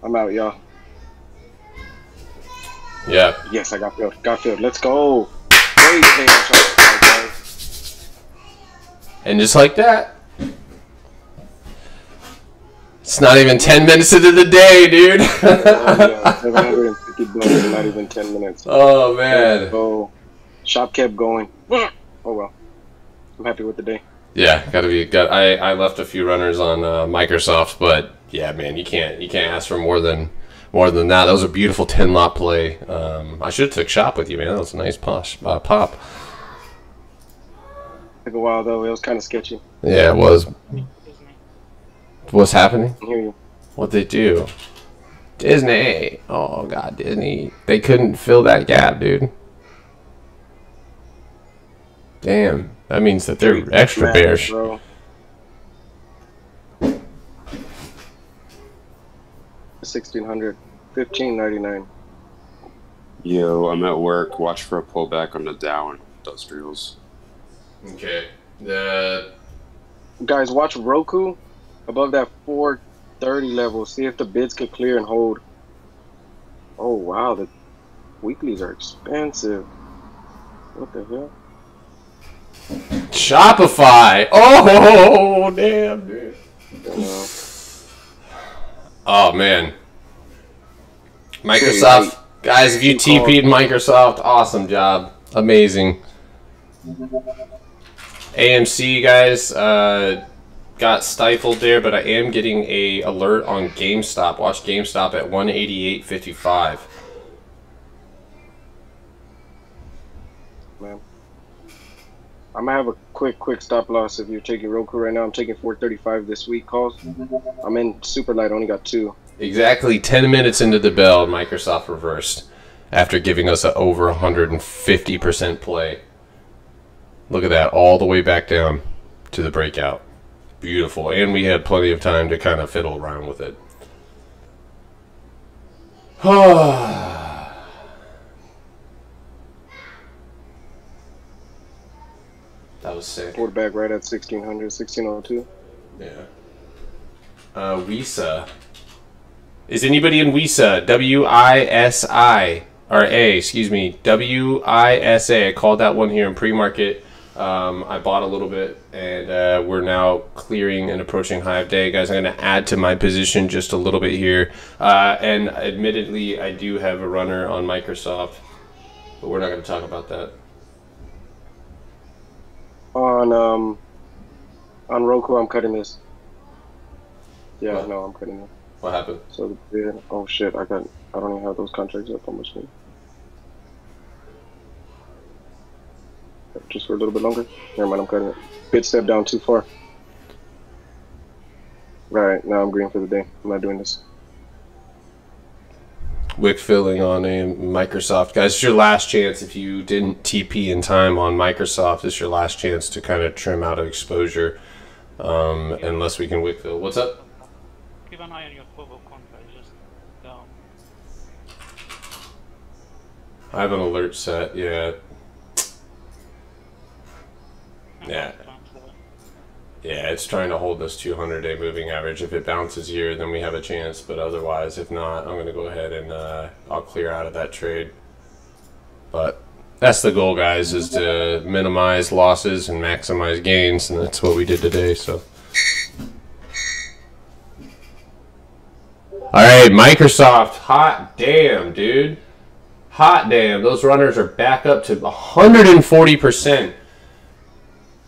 I'm out, y'all. Yeah. Yes, I got filled. Let's go. Great play on Shopify, guys. And just like that. It's not even 10 minutes into the day, dude. Yeah, 750 bucks, not even 10 minutes. Oh, man. So, shop kept going. Oh, well. I'm happy with the day. Yeah, gotta be. I left a few runners on Microsoft, but yeah, man, you can't ask for more than that. That was a beautiful 10-lot play. I should have took shop with you, man. That was a nice pop. Took a while though. It was kind of sketchy. Yeah, it was. What's happening? I hear you. What'd they do? Disney. Oh God, Disney. They couldn't fill that gap, dude. Damn. That means that they're extra bearish. Bro. $1,600, $1,599. Yo, I'm at work. Watch for a pullback on the Dow and industrials. Okay. Guys, watch Roku above that 430 level. See if the bids could clear and hold. Oh wow, the weeklies are expensive. What the hell? Shopify. Oh damn, dude. Oh man. Microsoft, guys, if you TP'd Microsoft, awesome job, amazing. AMC, guys, got stifled there, but I am getting a alert on GameStop. Watch GameStop at 188.55. Man, I'm gonna have a quick stop loss if you're taking Roku right now. I'm taking 435 this week calls. I'm in super light, only got 2. Exactly 10 minutes into the bell, Microsoft reversed after giving us an over 150% play. Look at that, all the way back down to the breakout. Beautiful, and we had plenty of time to kind of fiddle around with it. That was sick. Pulled back right at 1600, 1602. Yeah. WISA. Is anybody in WISA? W-I-S-I. Or A, excuse me. W-I-S-A. I called that one here in pre-market. I bought a little bit, and we're now clearing and approaching high of day. Guys, I'm going to add to my position just a little bit here. And admittedly, I do have a runner on Microsoft, but we're not going to talk about that. On Roku, I'm cutting this. Yeah, what? No, I'm cutting it. What happened? So oh shit, I don't even have those contracts up. How much need? Just for a little bit longer. Never mind, I'm cutting it. Bid step down too far. Right, now I'm green for the day. I'm not doing this. Wick filling on a Microsoft. Guys, it's your last chance. If you didn't TP in time on Microsoft, it's your last chance to kind of trim out of exposure. Unless we can wick fill. What's up? Keep an eye on your forward contract, just down. I have an alert set, yeah. Yeah. Yeah, it's trying to hold this 200-day moving average. If it bounces here, then we have a chance. But otherwise, if not, I'm going to go ahead and I'll clear out of that trade. But that's the goal, guys, is to minimize losses and maximize gains. And that's what we did today. So, all right, Microsoft. Hot damn, dude. Hot damn. Those runners are back up to 140%.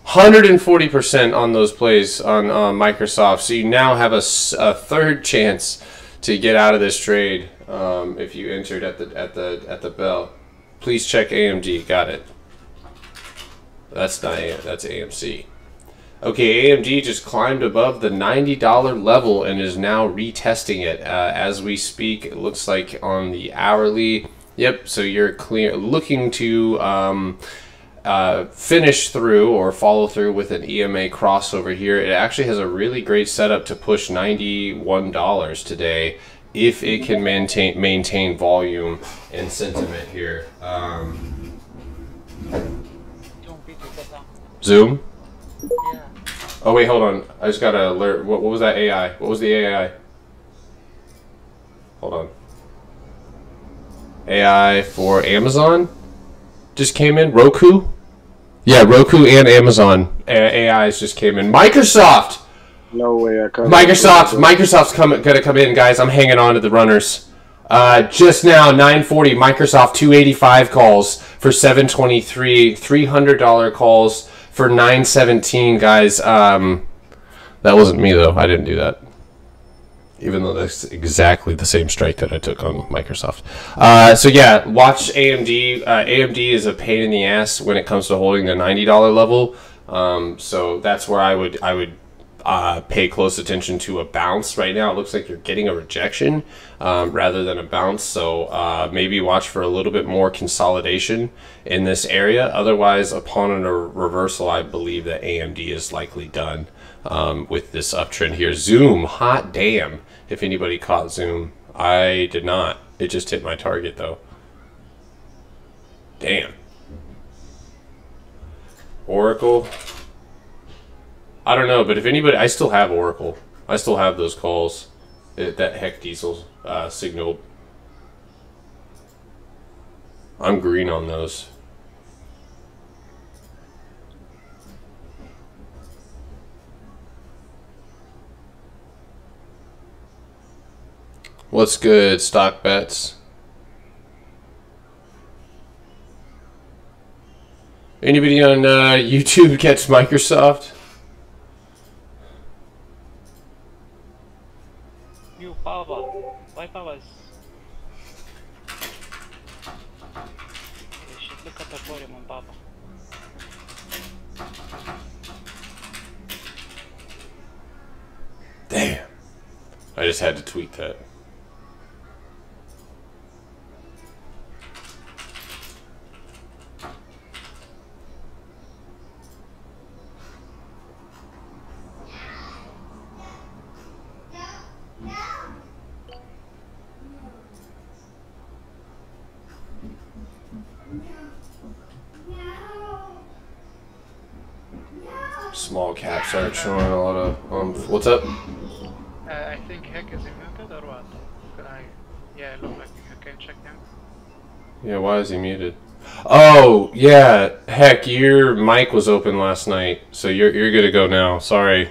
140% on those plays on Microsoft. So you now have a third chance to get out of this trade if you entered at the bell. Please check AMD. Got it. That's not that's AMC. Okay, AMD just climbed above the $90 level and is now retesting it as we speak. It looks like on the hourly. Yep. So you're clear looking to. Finish through or follow through with an EMA crossover here. It actually has a really great setup to push $91 today if it can maintain volume and sentiment here. Zoom? Yeah. Oh wait, hold on. I just got an alert. What was that AI? What was the AI? Hold on. AI for Amazon? Just came in. Roku? Yeah, Roku and Amazon AIs just came in. Microsoft! No way I can't. Microsoft's gonna come in, guys. I'm hanging on to the runners. Just now, 9:40, Microsoft 285 calls for 723, $300 calls for 917, guys. That wasn't me though. I didn't do that. Even though that's exactly the same strike that I took on Microsoft. So yeah, watch AMD. AMD is a pain in the ass when it comes to holding the $90 level. So that's where I would pay close attention to a bounce. Right now, it looks like you're getting a rejection rather than a bounce. So maybe watch for a little bit more consolidation in this area. Otherwise, upon a reversal, I believe that AMD is likely done with this uptrend here. Zoom, hot damn. If anybody caught Zoom, I did not. It just hit my target though. Damn. Oracle. I don't know, but if anybody, I still have Oracle. I still have those calls. That heck diesel signaled. I'm green on those. What's good, stock bets? Anybody on YouTube catch Microsoft? volume on Baba. Damn. I just had to tweet that. Small caps aren't showing a lot of. What's up? I think Heck is muted or what? Yeah, it looked like you can check him. Yeah, why is he muted? Oh, yeah. Heck, your mic was open last night, so you're good to go now. Sorry.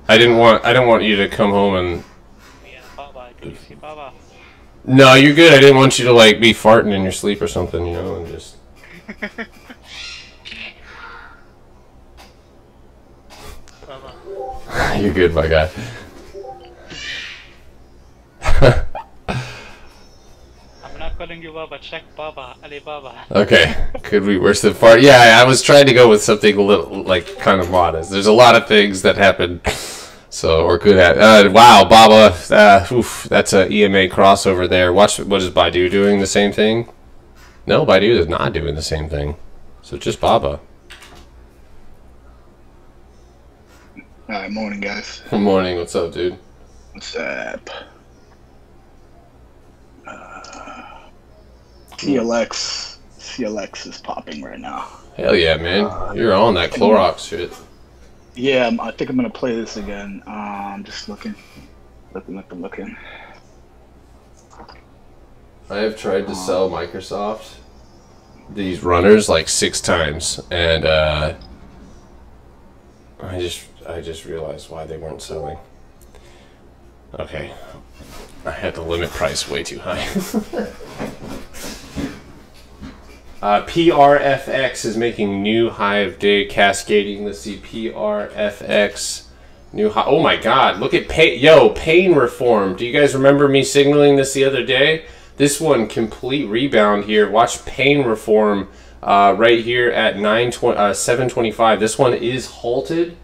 I didn't want you to come home and. Yeah, Baba. Can you see Baba? No, you're good. I didn't want you to like be farting in your sleep or something, you know, and just. Baba. You're good, my guy. I'm not calling you Baba. Check Baba. Ali Baba. Okay, could be worse than fart. Yeah, I was trying to go with something a little, like, kind of modest. There's a lot of things that happen, so, or could happen. Wow, Baba, oof, that's a EMA crossover there. Watch, what is BIDU doing the same thing? No, BIDU is not doing the same thing. So just Baba. Alright, morning guys. Good morning, what's up, dude? What's up? CLX is popping right now. Hell yeah, man. You're on that Clorox shit. Yeah, I think I'm gonna play this again. I'm just looking. I have tried to sell Microsoft these runners like 6 times, and I just realized why they weren't selling. Okay, I had the limit price way too high. PRFX is making new high of day, cascading. Let's see, PRFX new high. Oh my God! Look at pain reform. Do you guys remember me signaling this the other day? This one complete rebound here. Watch pain reform right here at 725. This one is halted.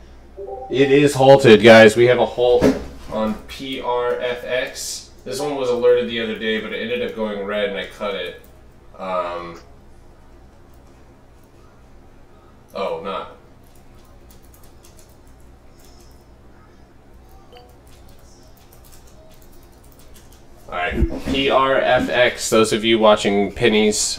It is halted, guys. We have a halt on PRFX. This one was alerted the other day, but it ended up going red, and I cut it. Oh, not. Alright, PRFX, those of you watching pennies,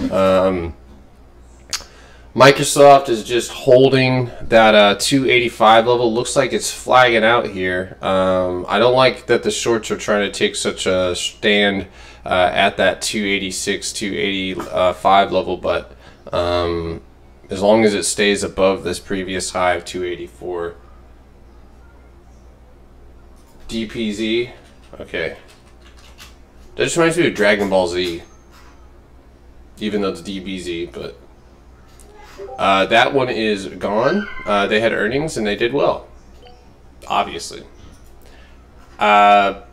Microsoft is just holding that 285 level. Looks like it's flagging out here. I don't like that the shorts are trying to take such a stand at that 286, 285 level, but as long as it stays above this previous high of 284. DPZ, okay. That just reminds me of Dragon Ball Z, even though it's DBZ, but that one is gone. They had earnings and they did well, obviously. To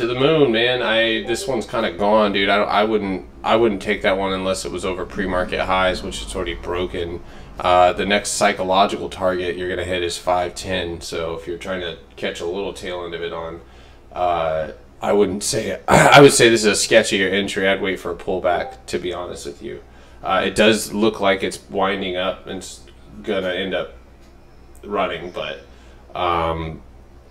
the moon, man. This one's kind of gone, dude. I wouldn't take that one unless it was over pre-market highs, which it's already broken. The next psychological target you're gonna hit is 510. So if you're trying to catch a little tail end of it on, I wouldn't say it. I would say this is a sketchier entry. I'd wait for a pullback, to be honest with you. It does look like it's winding up and it's gonna end up running, but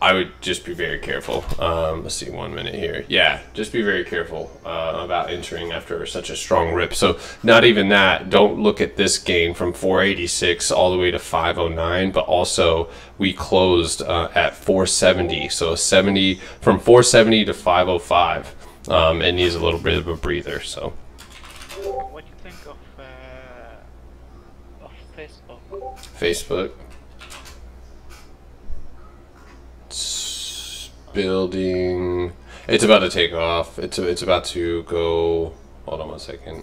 I would just be very careful. Let's see, 1 minute here. Yeah, just be very careful about entering after such a strong rip. So not even that. Don't look at this gain from 486 all the way to 509, but also we closed at 470. So 70 from 470 to 505. It needs a little bit of a breather. So. What do you think of Facebook? Facebook. Building. It's about to take off. It's about to go. Hold on 1 second.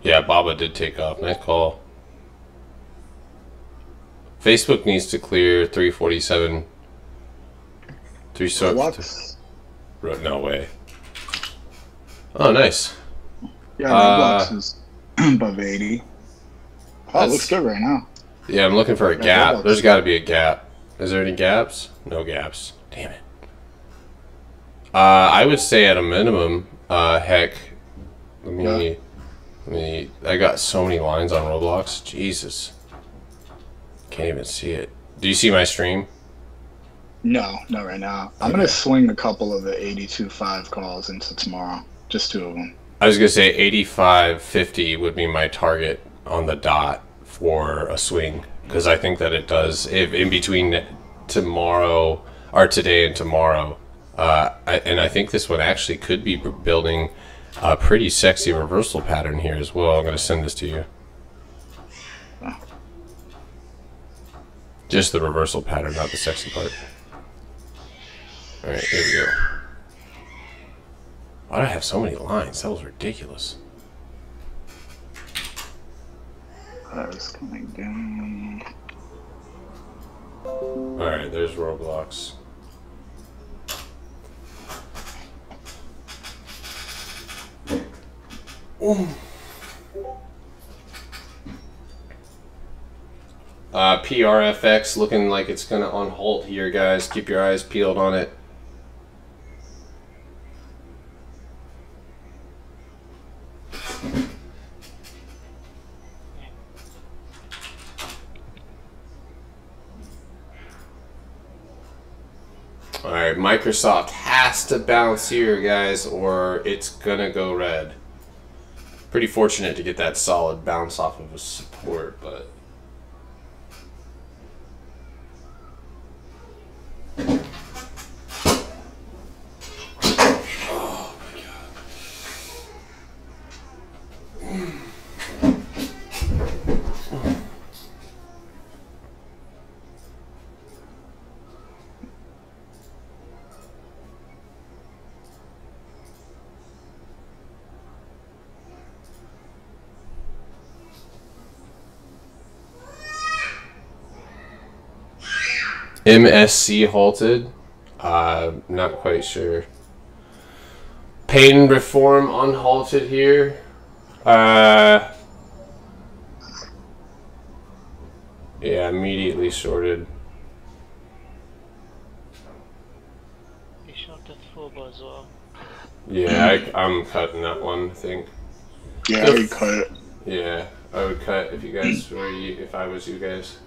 Yeah, Baba did take off. Nice call. Facebook needs to clear 347. What? No way. Oh, nice. Yeah, Roblox is above 80. Oh, it looks good right now. Yeah, I'm looking for a gap. Roblox. There's got to be a gap. Is there any gaps? No gaps. Damn it. I would say at a minimum, heck, let me, I got so many lines on Roblox. Jesus. Can't even see it. Do you see my stream? No, not right now. I'm going to swing a couple of the 82.5 calls into tomorrow. Just 2 of them. I was going to say 85.50 would be my target on the dot for a swing. Because I think that it does. If in between tomorrow, or today and tomorrow, and I think this one actually could be building a pretty sexy reversal pattern here as well. I'm going to send this to you. Just the reversal pattern, not the sexy part. Alright, here we go. Why do I have so many lines? That was ridiculous. That's coming down. Alright, there's Roblox. Ooh. PRFX looking like it's gonna on halt here, guys. Keep your eyes peeled on it. Alright, Microsoft has to bounce here, guys, or it's gonna go red. Pretty fortunate to get that solid bounce off of a support, but... Oh my god. MSC halted. Not quite sure. Pain reform unhalted here. Yeah, immediately shorted. He shorted FOBA as well. Yeah, I'm cutting that one, I think. Yeah, I cut it. Yeah, I would cut if you guys were if I was you guys.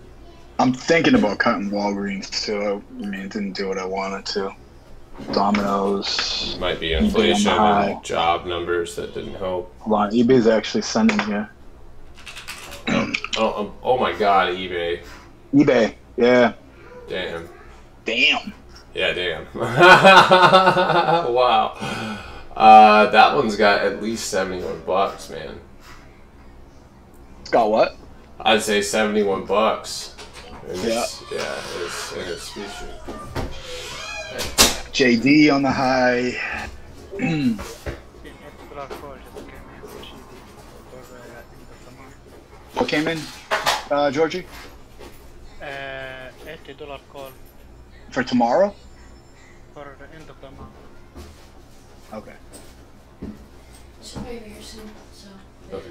I'm thinking about cutting Walgreens too. I mean, it didn't do what I wanted to. Domino's. Might be inflation and job numbers that didn't help. Hold on, eBay's actually sending here. Oh my god, eBay. eBay, yeah. Damn. Damn. Yeah, damn. Wow. That one's got at least 71 bucks, man. It's got what? I'd say 71 bucks. Yeah. It's in its future. JD on the high. What came in, Georgie? $80 call For tomorrow? for the end of the month. Okay. Should probably be here soon, so. Okay.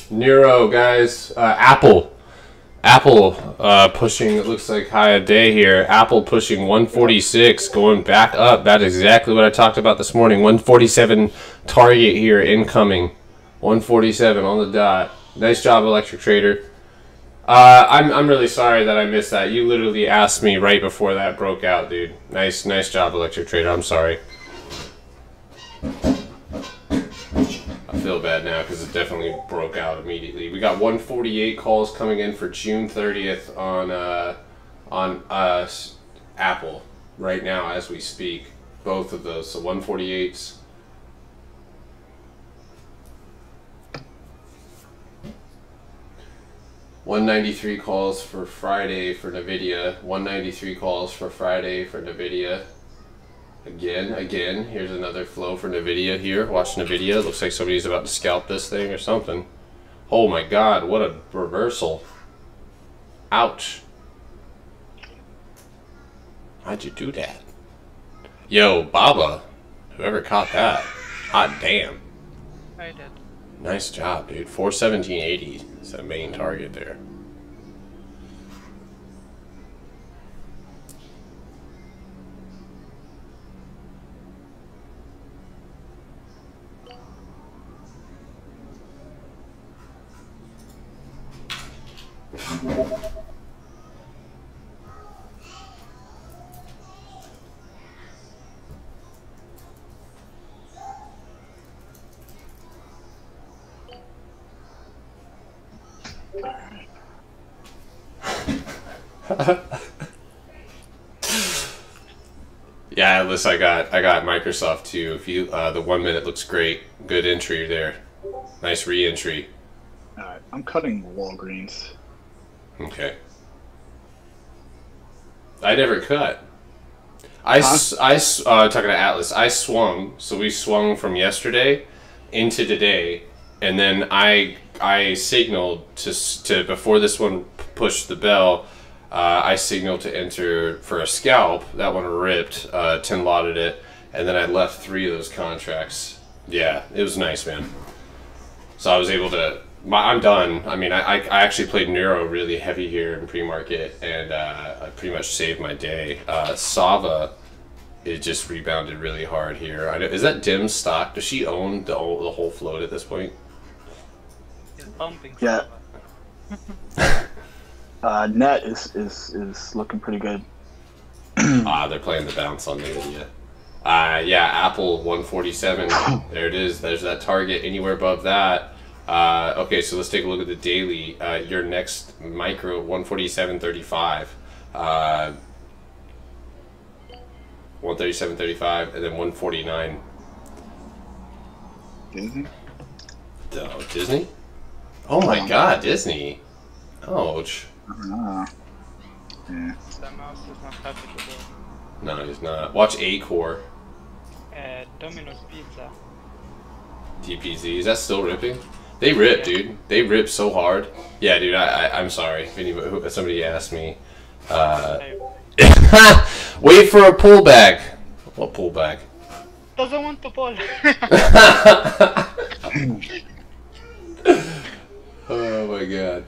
Nero, guys. Apple pushing, it looks like high a day here. Apple pushing 146, going back up. That's exactly what I talked about this morning. 147 target here, incoming. 147 on the dot. Nice job, Electric Trader. I'm really sorry that I missed that. You literally asked me right before that broke out, dude. Nice job, Electric Trader. I'm sorry. I feel bad now because it definitely broke out immediately. We got 148 calls coming in for June 30th on Apple right now as we speak. Both of those. So 148s 193 calls for Friday for NVIDIA. 193 calls for Friday for NVIDIA. Again. Here's another flow for NVIDIA here. Watch NVIDIA. Looks like somebody's about to scalp this thing or something. Oh my god, what a reversal. Ouch. How'd you do that? Yo, Baba. Whoever caught that. Hot damn. I did. Nice job, dude. 417.80 is the main target there. Yeah, Alice, I got Microsoft too. If you the 1 minute looks great. Good entry there. Nice re-entry. Alright, I'm cutting Walgreens. Okay. I never cut. Talking to Atlas, I swung. So we swung from yesterday into today, and then I signaled to before this one pushed the bell. I signaled to enter for a scalp. That one ripped. 10 lotted it, and then I left 3 of those contracts. Yeah, it was nice, man. So I was able to. I'm done. I mean, I actually played Neuro really heavy here in pre-market, and I pretty much saved my day. Sava, it just rebounded really hard here. I know, is that Dim's stock? Does she own the whole float at this point? It's bumping. Yeah. Net is looking pretty good. They're playing the bounce on NVIDIA. Yeah, Apple 147. There it is. There's that target. Anywhere above that. Okay, so let's take a look at the daily. Your next micro 147.35. 137.35, and then 149. Disney? Oh, Disney? Oh my god, Disney. Ouch. I don't know. Yeah. The mouse is not happy today. No, he's not. Watch A-Core. Domino's Pizza. DPZ. Is that still ripping? They rip, dude. They rip so hard. Yeah, dude, I'm sorry. If anybody, somebody asked me. Wait for a pullback. What pullback? Doesn't want to pull. Oh my god.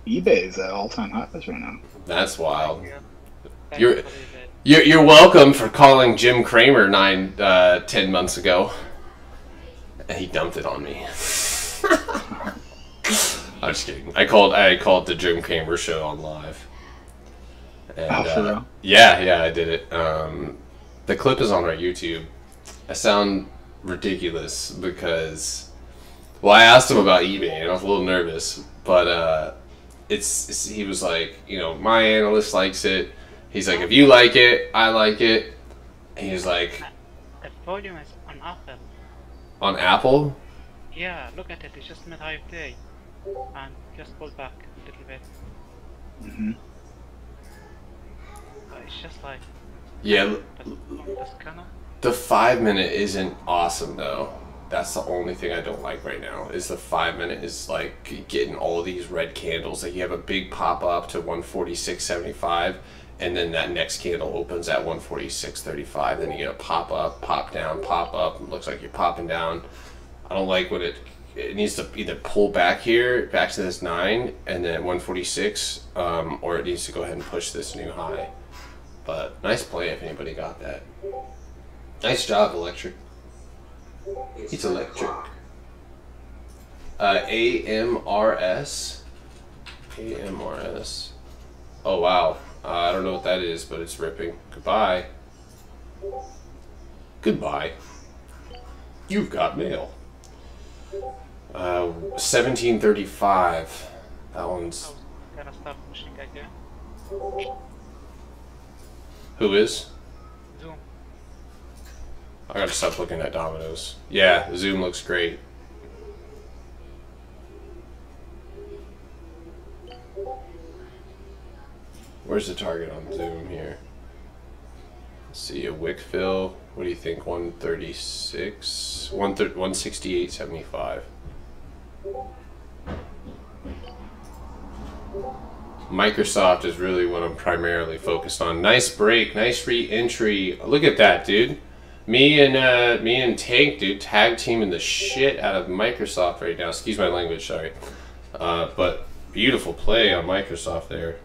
eBay is at all-time highs right now. That's wild. Thank You're you for the- you're welcome for calling Jim Cramer 10 months ago. And he dumped it on me. I'm just kidding. I called the Jim Cramer show on live. And, for real? Yeah, I did it. The clip is on our YouTube. I sound ridiculous because, well, I asked him about eBay and I was a little nervous, but he was like, you know, my analyst likes it. He's like, if you like it, I like it. And he's like, The volume is on Apple. on Apple? Yeah, look at it. It's just mid high day, and just pulled back a little bit. Mm-hmm. But it's just like Yeah, the scanner. the 5 minute isn't awesome though. That's the only thing I don't like right now. Is the 5 minute is like getting all of these red candles. Like you have a big pop up to 146.75, and then that next candle opens at 146.35. Then you get a pop up, pop down, pop up. It looks like you're popping down. I don't like when it needs to either pull back here, back to this 9, and then 146, or it needs to go ahead and push this new high. But nice play if anybody got that. Nice job, Electric. It's electric. AMRS. AMRS. Oh wow. I don't know what that is, but it's ripping. Goodbye. Goodbye. You've got mail. 1735. That one's. Gonna start pushing again. Who is? I gotta stop looking at Domino's. Yeah, Zoom looks great. Where's the target on Zoom here? Let's see, a wick fill. What do you think? 136? 168.75. Microsoft is really what I'm primarily focused on. Nice break, nice re-entry. Look at that, dude. Me and Tank, dude, tag teaming the shit out of Microsoft right now. Excuse my language, sorry. But beautiful play on Microsoft there.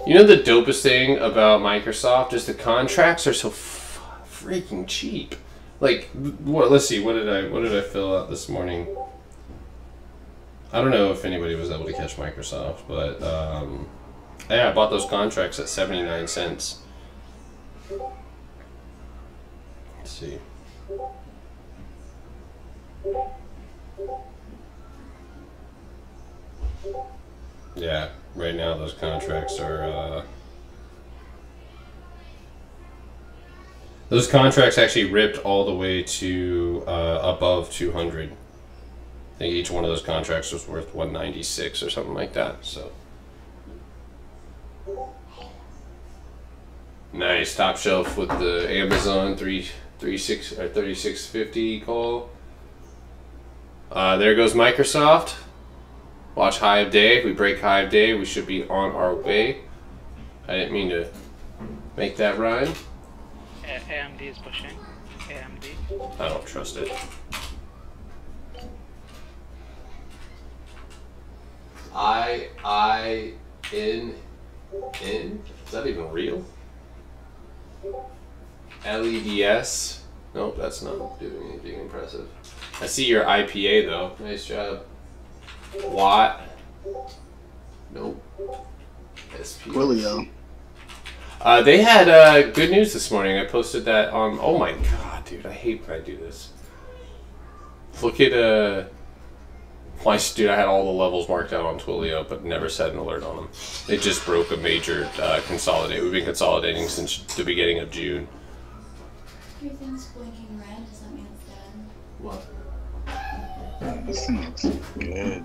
You know the dopest thing about Microsoft is the contracts are so freaking cheap. Like, what? Let's see. What did I fill out this morning? I don't know if anybody was able to catch Microsoft, but yeah, I bought those contracts at 79 cents. Let's see. Yeah, right now those contracts are those contracts actually ripped all the way to above 200. I think each one of those contracts was worth 196 or something like that. So nice top shelf with the Amazon 3650 call. There goes Microsoft. Watch high of day. If we break high of day, we should be on our way. I didn't mean to make that rhyme. AMD is pushing. AMD. I don't trust it. N. Is that even real? LEDS. Nope, that's not doing anything impressive. I see your IPA though. Nice job. Watt. Nope. SPCE. Willio. They had good news this morning. I posted that on. Oh my god, dude! I hate when I do this. Look at dude, I had all the levels marked out on Twilio, but never set an alert on them. They just broke a major consolidate. We've been consolidating since the beginning of June. Everything's blinking red. Does that mean it's dead? What? This thing looks good.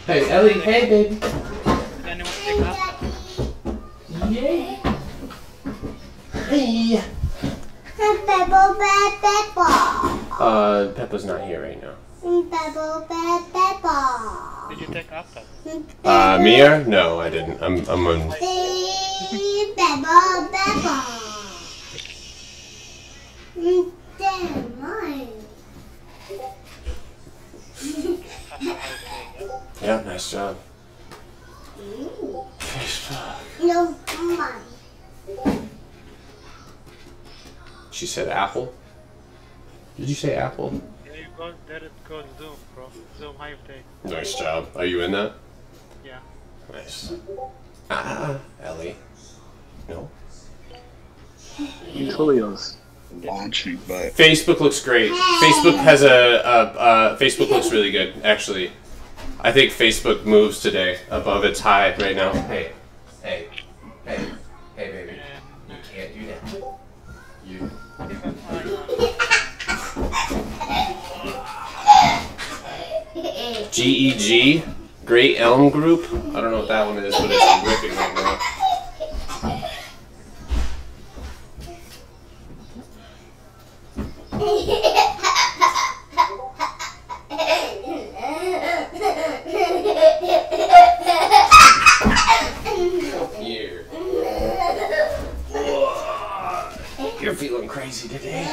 Hey, Ellie. Hey, baby. Did anyone take up? Yay. Hey. Peppa's not here right now. Did you take up? Mia? No, I didn't. I'm on. Yeah, nice job. Facebook. No, She said Apple. Did you say Apple? Yeah, you go there. It goes Zoom, bro. Zoom high of day. Nice job. Are you in that? Yeah. Nice. Ellie. No. Twilio's launching, but Facebook looks great. Facebook has Facebook looks really good, actually. I think Facebook moves today above its high right now. Hey, baby. You can't do that. You. GEG, Great Elm Group. I don't know what that one is, but it's ripping right now. Here. You're feeling crazy today.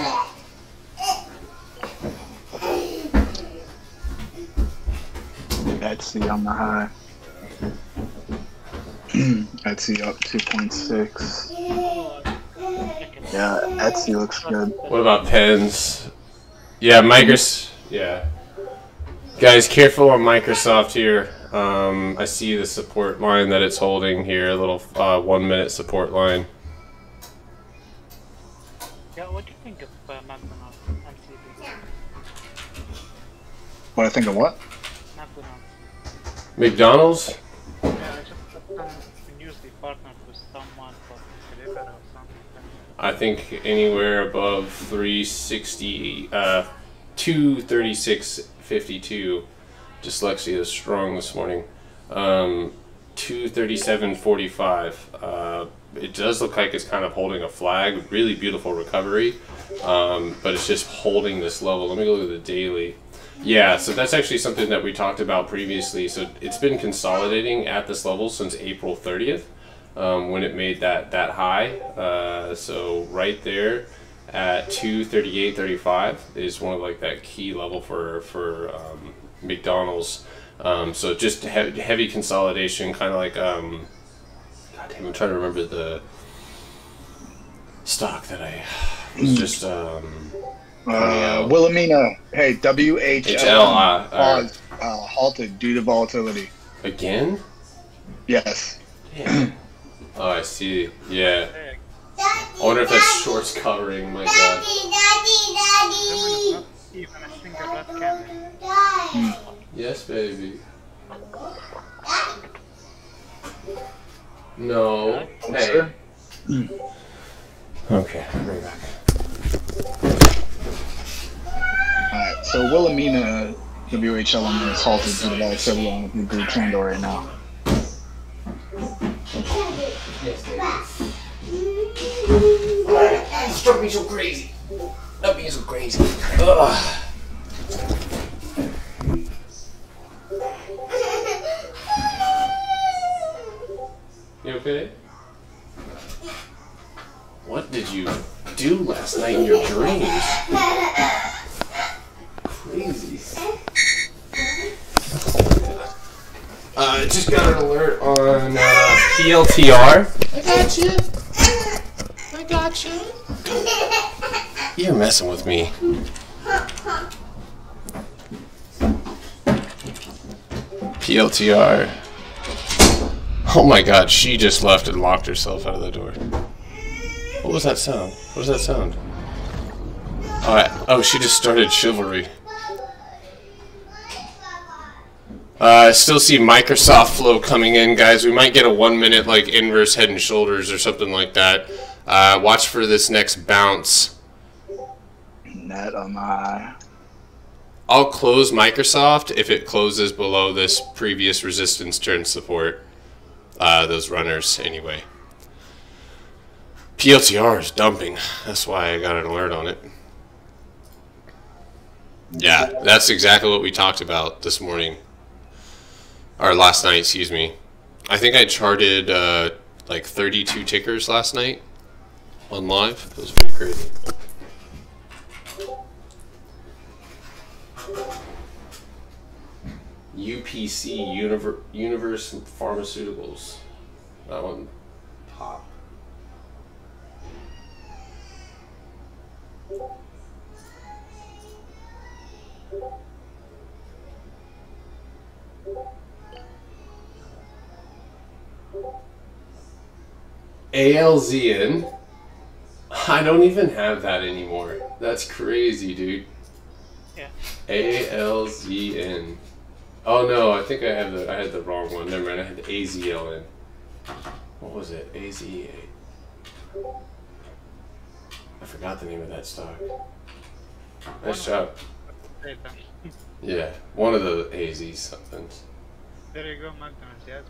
Etsy on the high. Etsy up 2.6. Yeah, Etsy looks good. What about pens? Yeah, Microsoft. Yeah. Guys, careful on Microsoft here. I see the support line that it's holding here, a little 1 minute support line. Yeah, what do you think of McDonald's MCB? What I think of what? McDonald's? Yeah, I just usually partnered with someone for delivery or something. I think anywhere above 360, 236.52. Dyslexia is strong this morning. 237.45. It does look like it's kind of holding a flag. Really beautiful recovery, but it's just holding this level. Let me go to the daily. Yeah, so that's actually something that we talked about previously. So it's been consolidating at this level since April 30th, when it made that high. So right there at 238.35 is one of like that key level for McDonald's. So just heavy consolidation, kind of like God damn, I'm trying to remember the stock that I was just Wilhelmina, hey, WHL halted due to volatility. Again? Yes. Damn. Oh, I see. Yeah. I wonder if that's shorts covering. My God. Even a single red candle. Yes, baby. No. Hey. Okay, bring it back. Alright, so Wilhelmina WHL is halted due to volatility on the blue candle right now. Stop being so crazy. Stop being so crazy. Ugh. You okay? What did you do last night in your dreams? Crazy. I just got an alert on PLTR. I got you. I got you. You're messing with me. PLTR. Oh my God, she just left and locked herself out of the door. What was that sound? What was that sound? Oh, she just started chivalry. I still see Microsoft flow coming in, guys. We might get a 1 minute like inverse head and shoulders or something like that. Watch for this next bounce. Net on my. I'll close Microsoft if it closes below this previous resistance turn support. Those runners anyway. PLTR is dumping. That's why I got an alert on it. Yeah, that's exactly what we talked about this morning. Or last night, excuse me. I think I charted like 32 tickers last night on live. It was pretty crazy. UPC, Universe Pharmaceuticals. That one pop. ALZN. I don't even have that anymore. That's crazy, dude. Yeah. ALZN. Oh no, I think I had the wrong one. Never mind, I had AZLN. What was it? AZA. I forgot the name of that stock. Nice job. Yeah, one of the AZ somethings. There you go, McDonald's. Yeah,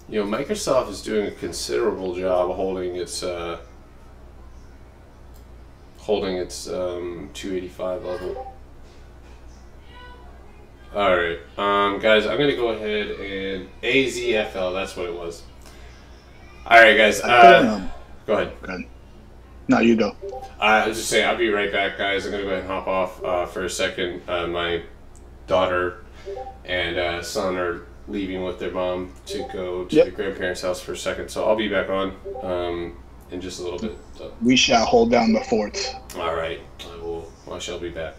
You know, Microsoft is doing a considerable job holding its 285 level. Alright, guys, I'm gonna go ahead and AZFL, that's what it was. Alright, guys, go ahead. Go ahead. No, you go. I was just saying, I'll be right back, guys. I'm gonna go ahead and hop off for a second. My daughter and son are leaving with their mom to go to the grandparents' house for a second, so I'll be back on in just a little bit. So. We shall hold down the fort. All right, I shall be back.